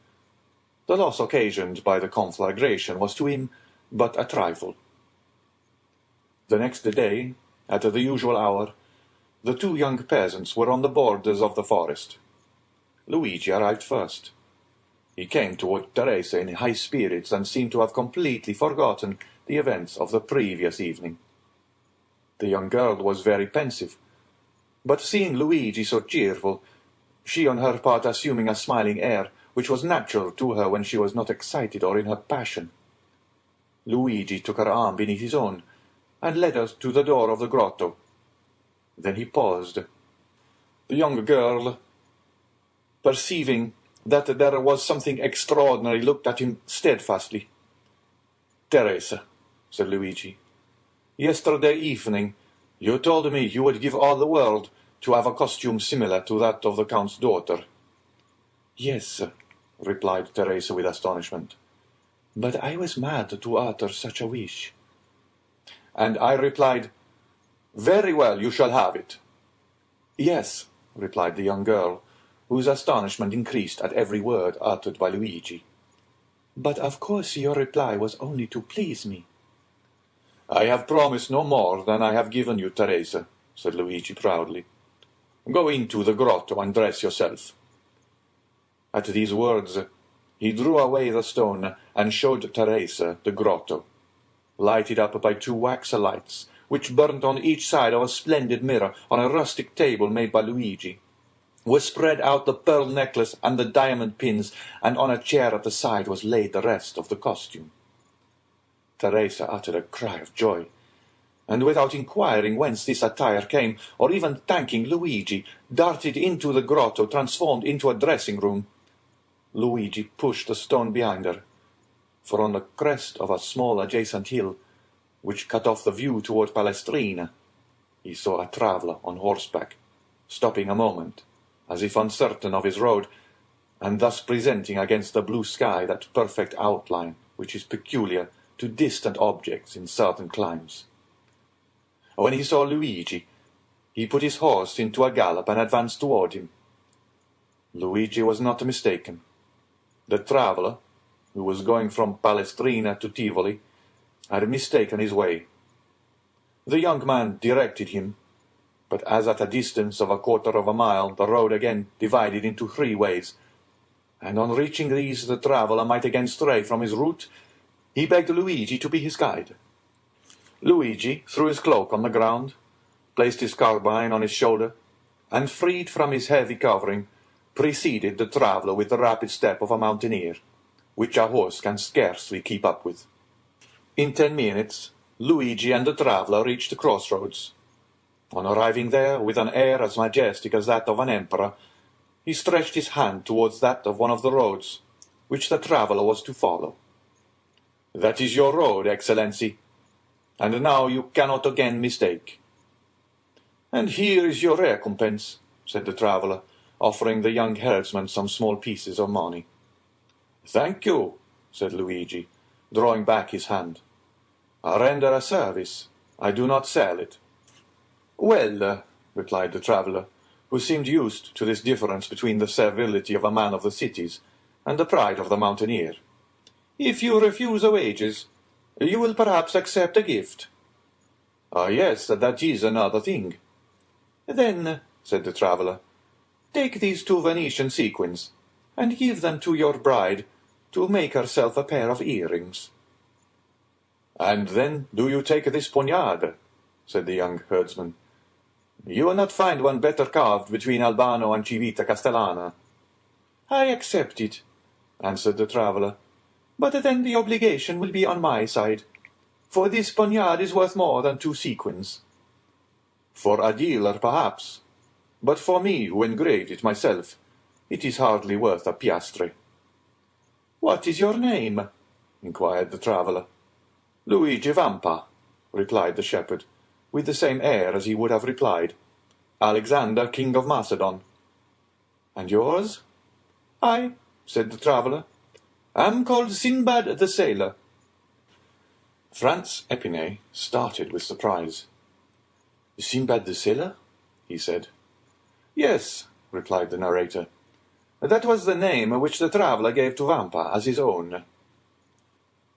The loss occasioned by the conflagration was to him but a trifle. The next day, at the usual hour, the two young peasants were on the borders of the forest. Luigi arrived first. He came toward Teresa in high spirits and seemed to have completely forgotten the events of the previous evening. The young girl was very pensive, but seeing Luigi so cheerful, she on her part assuming a smiling air, which was natural to her when she was not excited or in her passion. Luigi took her arm beneath his own, and led her to the door of the grotto. Then he paused. The young girl, perceiving that there was something extraordinary, looked at him steadfastly. "Teresa," said Luigi, "yesterday evening you told me you would give all the world to have a costume similar to that of the Count's daughter." "Yes," replied Teresa with astonishment, "but I was mad to utter such a wish." And I replied, "Very well, you shall have it." "Yes," replied the young girl, whose astonishment increased at every word uttered by Luigi. "But of course your reply was only to please me." "I have promised no more than I have given you, Teresa," said Luigi proudly. "Go into the grotto and dress yourself." At these words he drew away the stone and showed Teresa the grotto, lighted up by 2 wax lights, which burnt on each side of a splendid mirror on a rustic table made by Luigi. Was spread out the pearl necklace and the diamond pins, and on a chair at the side was laid the rest of the costume. Teresa uttered a cry of joy, and without inquiring whence this attire came, or even thanking Luigi, darted into the grotto, transformed into a dressing-room. Luigi pushed the stone behind her, for on the crest of a small adjacent hill, which cut off the view toward Palestrina, he saw a traveller on horseback, stopping a moment, as if uncertain of his road, and thus presenting against the blue sky that perfect outline which is peculiar to distant objects in certain climes. When he saw Luigi, he put his horse into a gallop and advanced toward him. Luigi was not mistaken. The traveller, who was going from Palestrina to Tivoli, had mistaken his way. The young man directed him, but as at a distance of a quarter of a mile the road again divided into 3 ways, and on reaching these the traveller might again stray from his route, he begged Luigi to be his guide. Luigi threw his cloak on the ground, placed his carbine on his shoulder, and, freed from his heavy covering, preceded the traveller with the rapid step of a mountaineer, which a horse can scarcely keep up with. In 10 minutes Luigi and the traveller reached the crossroads. On arriving there, with an air as majestic as that of an emperor, he stretched his hand towards that of one of the roads, which the traveller was to follow. "That is your road, Excellency, and now you cannot again mistake." "And here is your recompense," said the traveller, offering the young herdsman some small pieces of money. "Thank you," said Luigi, drawing back his hand. "I render a service. I do not sell it." "Well," replied the traveller, who seemed used to this difference between the servility of a man of the cities and the pride of the mountaineer, "if you refuse wages, you will perhaps accept a gift." "Ah, yes, that is another thing." "Then," said the traveller, "take these 2 Venetian sequins, and give them to your bride to make herself a pair of earrings." "And then do you take this poniard?" said the young herdsman. "You will not find one better carved between Albano and Civita Castellana." "I accept it," answered the traveller, "but then the obligation will be on my side, for this poniard is worth more than 2 sequins." "For a dealer, perhaps, but for me, who engraved it myself, it is hardly worth a piastre." "What is your name?" inquired the traveller. "Luigi Vampa," replied the shepherd, with the same air as he would have replied, "Alexander, King of Macedon." "And yours?" "I," said the traveller, "am called Sinbad the Sailor." Franz Epinay started with surprise. "Sinbad the Sailor?" he said. "Yes," replied the narrator. "That was the name which the traveller gave to Vampa as his own."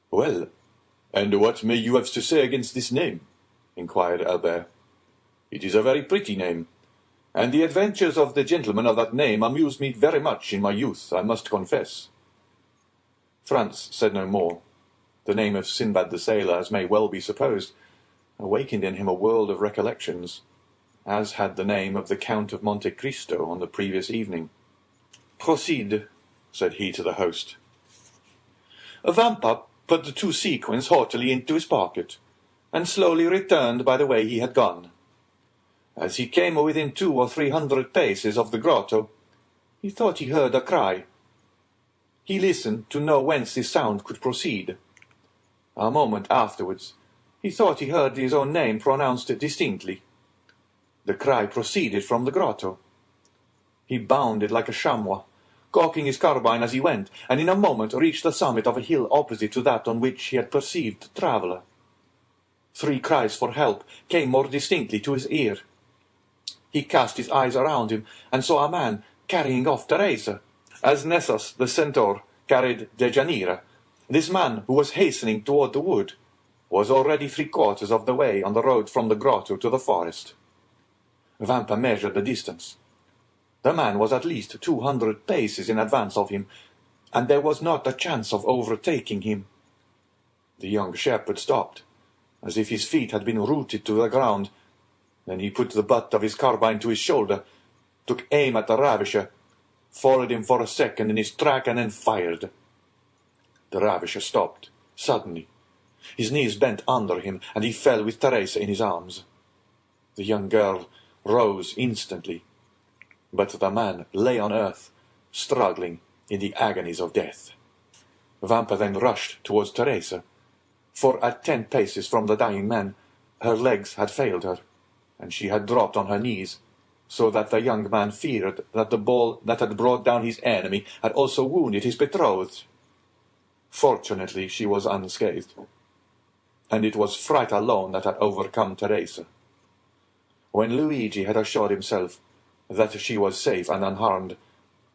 "Well, and what may you have to say against this name?" inquired Albert. "It is a very pretty name, and the adventures of the gentleman of that name amused me very much in my youth, I must confess." Franz said no more. The name of Sinbad the Sailor, as may well be supposed, awakened in him a world of recollections, as had the name of the Count of Monte Cristo on the previous evening. "Proceed," said he to the host. Vampa put the 2 sequins haughtily into his pocket, and slowly returned by the way he had gone. As he came within 200 or 300 paces of the grotto, he thought he heard a cry. He listened to know whence this sound could proceed. A moment afterwards, he thought he heard his own name pronounced distinctly. The cry proceeded from the grotto. He bounded like a chamois, cocking his carbine as he went, and in a moment reached the summit of a hill opposite to that on which he had perceived the traveller. 3 cries for help came more distinctly to his ear. He cast his eyes around him, and saw a man carrying off Teresa, as Nessus the centaur carried Deianira. This man, who was hastening toward the wood, was already 3/4 of the way on the road from the grotto to the forest. Vampa measured the distance. The man was at least 200 paces in advance of him, and there was not a chance of overtaking him. The young shepherd stopped, as if his feet had been rooted to the ground. Then he put the butt of his carbine to his shoulder, took aim at the ravisher, followed him for a second in his track, and then fired. The ravisher stopped, suddenly. His knees bent under him, and he fell with Teresa in his arms. The young girl rose instantly, but the man lay on earth, struggling in the agonies of death. Vampa then rushed towards Teresa, for at 10 paces from the dying man her legs had failed her, and she had dropped on her knees, so that the young man feared that the ball that had brought down his enemy had also wounded his betrothed. Fortunately she was unscathed, and it was fright alone that had overcome Teresa. When Luigi had assured himself that she was safe and unharmed,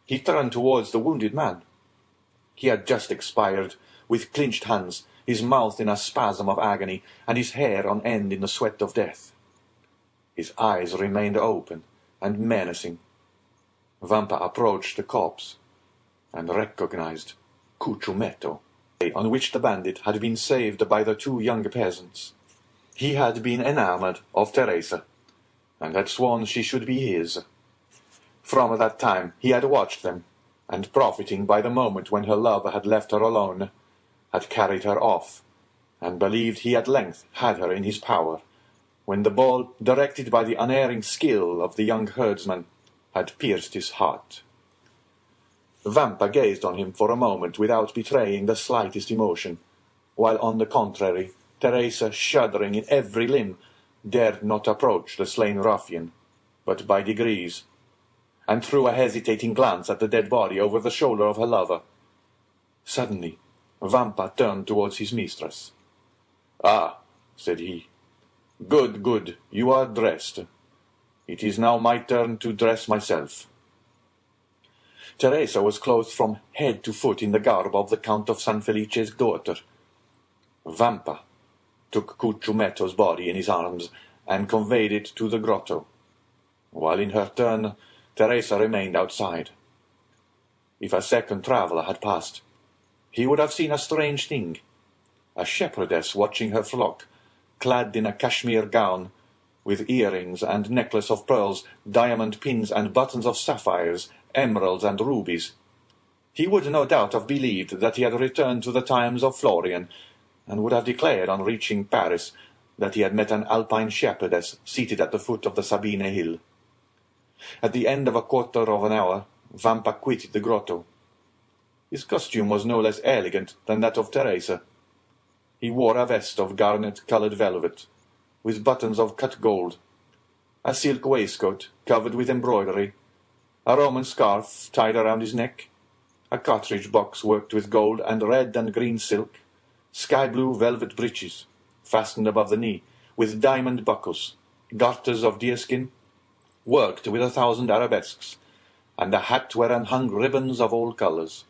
he turned towards the wounded man. He had just expired, with clenched hands, his mouth in a spasm of agony, and his hair on end in the sweat of death. His eyes remained open and menacing. Vampa approached the corpse, and recognized Cucumetto, on which the bandit had been saved by the 2 young peasants. He had been enamored of Teresa, and had sworn she should be his. From that time he had watched them, and profiting by the moment when her love had left her alone, had carried her off, and believed he at length had her in his power, when the ball, directed by the unerring skill of the young herdsman, had pierced his heart. Vampa gazed on him for a moment without betraying the slightest emotion, while on the contrary, Teresa, shuddering in every limb, dared not approach the slain ruffian, but by degrees, and threw a hesitating glance at the dead body over the shoulder of her lover. Suddenly Vampa turned towards his mistress. "Ah," said he, "good, good, you are dressed. It is now my turn to dress myself." Teresa was clothed from head to foot in the garb of the Count of San Felice's daughter. Vampa took Cucumetto's body in his arms, and conveyed it to the grotto. while in her turn Teresa remained outside. If a second traveller had passed, he would have seen a strange thing. A shepherdess watching her flock, clad in a cashmere gown, with earrings and necklace of pearls, diamond pins and buttons of sapphires, emeralds and rubies. He would no doubt have believed that he had returned to the times of Florian, and would have declared on reaching Paris that he had met an Alpine shepherdess seated at the foot of the Sabine hill. At the end of a quarter of an hour, Vampa quitted the grotto. His costume was no less elegant than that of Teresa. He wore a vest of garnet-coloured velvet, with buttons of cut gold, a silk waistcoat covered with embroidery, a Roman scarf tied around his neck, a cartridge box worked with gold and red and green silk, sky-blue velvet breeches, fastened above the knee, with diamond buckles, garters of deerskin, worked with 1,000 arabesques, and a hat whereon hung ribbons of all colours.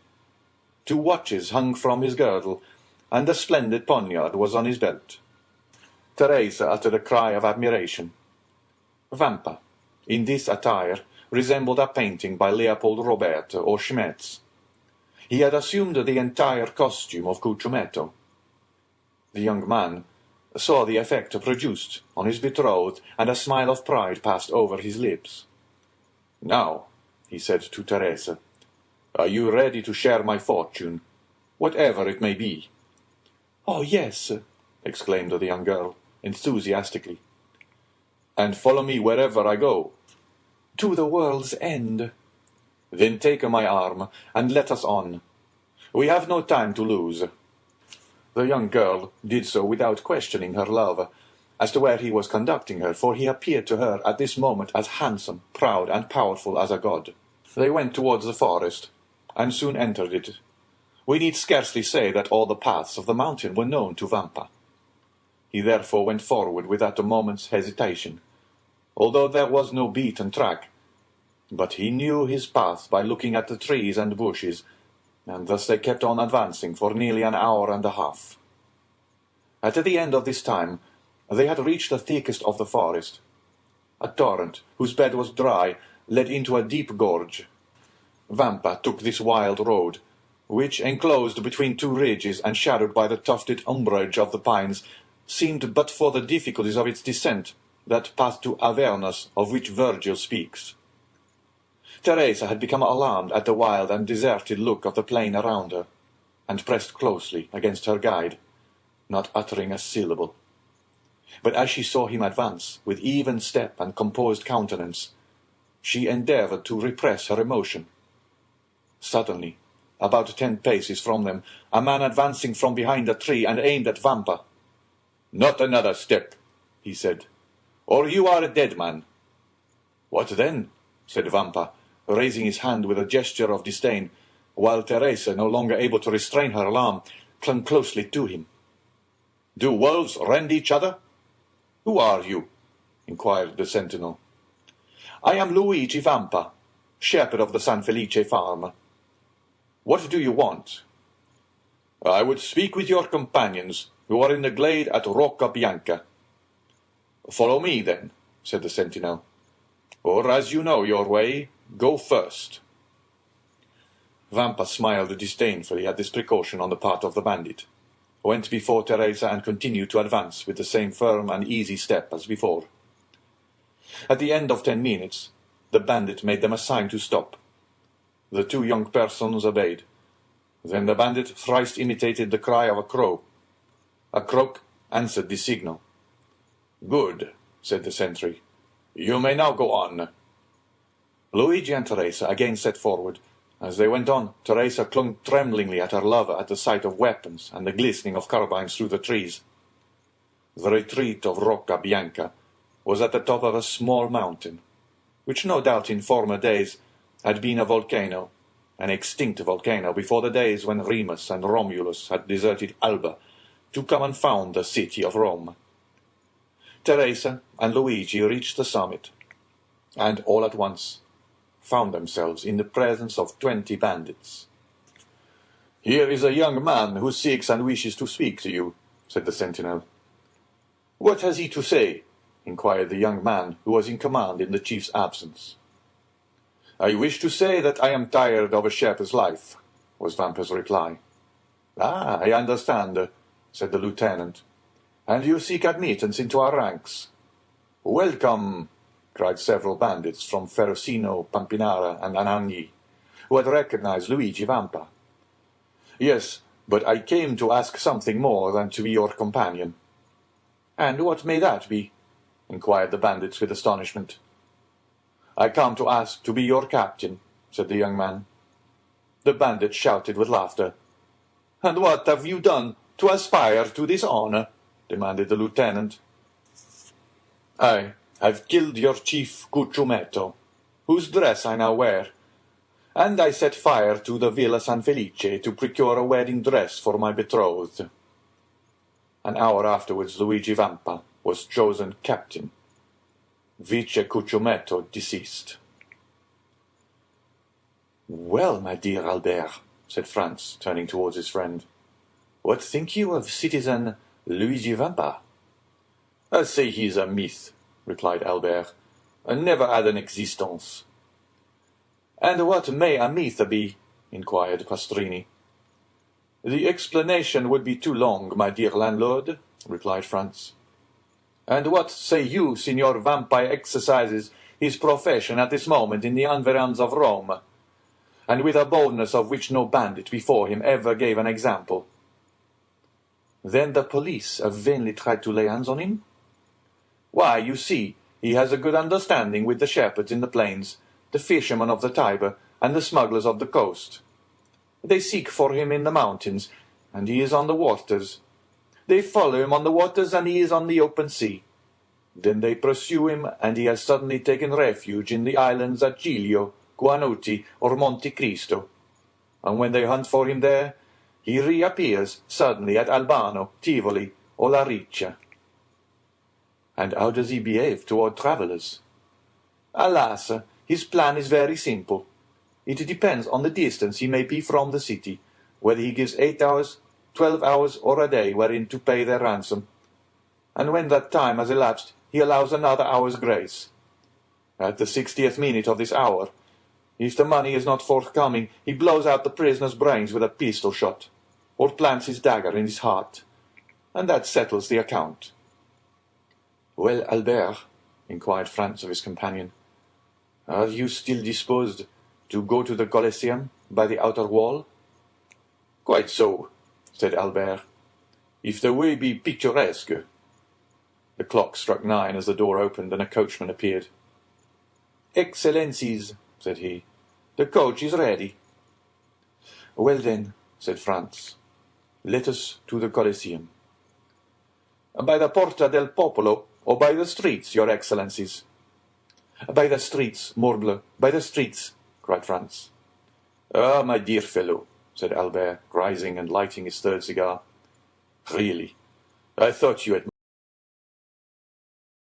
2 watches hung from his girdle, and a splendid poniard was on his belt. Teresa uttered a cry of admiration. Vampa, in this attire, resembled a painting by Leopold Robert or Schmetz. He had assumed the entire costume of Cucumetto. The young man saw the effect produced on his betrothed, and a smile of pride passed over his lips. "Now," he said to Teresa, "are you ready to share my fortune, whatever it may be?" "Oh, yes," exclaimed the young girl, enthusiastically. "And follow me wherever I go?" "To the world's end." "Then take my arm, and let us on. We have no time to lose." The young girl did so without questioning her lover as to where he was conducting her, for he appeared to her at this moment as handsome, proud, and powerful as a god. They went towards the forest, and soon entered it. We need scarcely say that all the paths of the mountain were known to Vampa. He therefore went forward without a moment's hesitation, although there was no beaten track. But he knew his path by looking at the trees and bushes, and thus they kept on advancing for nearly an hour and a half. At the end of this time they had reached the thickest of the forest. A torrent, whose bed was dry, led into a deep gorge. Vampa took this wild road, which, enclosed between 2 ridges and shadowed by the tufted umbrage of the pines, seemed, but for the difficulties of its descent, that path to Avernus of which Virgil speaks. Teresa had become alarmed at the wild and deserted look of the plain around her, and pressed closely against her guide, not uttering a syllable. But as she saw him advance, with even step and composed countenance, she endeavoured to repress her emotion. Suddenly, about 10 paces from them, a man advancing from behind a tree and aimed at Vampa. "Not another step," he said, "or you are a dead man." "What then?" said Vampa, raising his hand with a gesture of disdain, while Teresa, no longer able to restrain her alarm, clung closely to him. "Do wolves rend each other?" "Who are you?" inquired the sentinel. "I am Luigi Vampa, shepherd of the San Felice farm." "What do you want?" "I would speak with your companions, who are in the glade at Rocca Bianca." "Follow me, then," said the sentinel. "Or, as you know your way, go first." Vampa smiled disdainfully at this precaution on the part of the bandit, went before Teresa, and continued to advance with the same firm and easy step as before. At the end of 10 minutes, the bandit made them a sign to stop. The 2 young persons obeyed. Then the bandit thrice imitated the cry of a crow. A croak answered this signal. "Good," said the sentry. "You may now go on." Luigi and Teresa again set forward. As they went on, Teresa clung tremblingly at her lover at the sight of weapons and the glistening of carbines through the trees. The retreat of Rocca Bianca was at the top of a small mountain, which no doubt in former days had been a volcano, an extinct volcano before the days when Remus and Romulus had deserted Alba to come and found the city of Rome. Teresa and Luigi reached the summit, and all at once found themselves in the presence of 20 bandits. "Here is a young man who seeks and wishes to speak to you," said the sentinel. "What has he to say?" inquired the young man who was in command in the chief's absence. "I wish to say that I am tired of a shepherd's life," was Vampa's reply. "Ah, I understand," said the lieutenant. "And you seek admittance into our ranks?" "Welcome," cried several bandits from Ferrocino, Pampinara, and Anagni, who had recognized Luigi Vampa. "Yes, but I came to ask something more than to be your companion." "And what may that be?" inquired the bandits with astonishment. "I come to ask to be your captain," said the young man. The bandits shouted with laughter. "And what have you done to aspire to this honor?" demanded the lieutenant. "I have killed your chief Cucciumetto, whose dress I now wear, and I set fire to the Villa San Felice to procure a wedding dress for my betrothed." An hour afterwards Luigi Vampa was chosen captain. Vice Cucciumetto deceased. "Well, my dear Albert," said Franz, turning towards his friend, "what think you of citizen Luigi Vampa?" "I say he is a myth," replied Albert, "and never had an existence." "And what may a myth be?" inquired Pastrini. "The explanation would be too long, my dear landlord," replied Franz. "And what say you, Signor Vampa exercises his profession at this moment in the environs of Rome, and with a boldness of which no bandit before him ever gave an example?" "Then the police have vainly tried to lay hands on him?" "Why, you see, he has a good understanding with the shepherds in the plains, the fishermen of the Tiber, and the smugglers of the coast. They seek for him in the mountains, and he is on the waters. They follow him on the waters, and he is on the open sea. Then they pursue him, and he has suddenly taken refuge in the islands at Giglio, Guanuti, or Monte Cristo. And when they hunt for him there, he reappears suddenly at Albano, Tivoli, or La Riccia." "And how does he behave toward travellers?" "Alas, his plan is very simple. It depends on the distance he may be from the city, whether he gives 8 hours, 12 hours, or a day wherein to pay their ransom. And when that time has elapsed, he allows another hour's grace. At the 60th minute of this hour, if the money is not forthcoming, he blows out the prisoner's brains with a pistol shot, or plants his dagger in his heart, and that settles the account." "Well, Albert," inquired Franz of his companion, "are you still disposed to go to the Colosseum by the outer wall?" "Quite so," said Albert, "if the way be picturesque." The clock struck 9 as the door opened and a coachman appeared. "Excellencies," said he, "the coach is ready." "Well then," said Franz, "let us to the Colosseum." "By the Porta del Popolo, or by the streets, your Excellencies?" "By the streets, morbleu, by the streets," cried Franz. "Ah, my dear fellow," said Albert, rising and lighting his third cigar, "really, I thought you had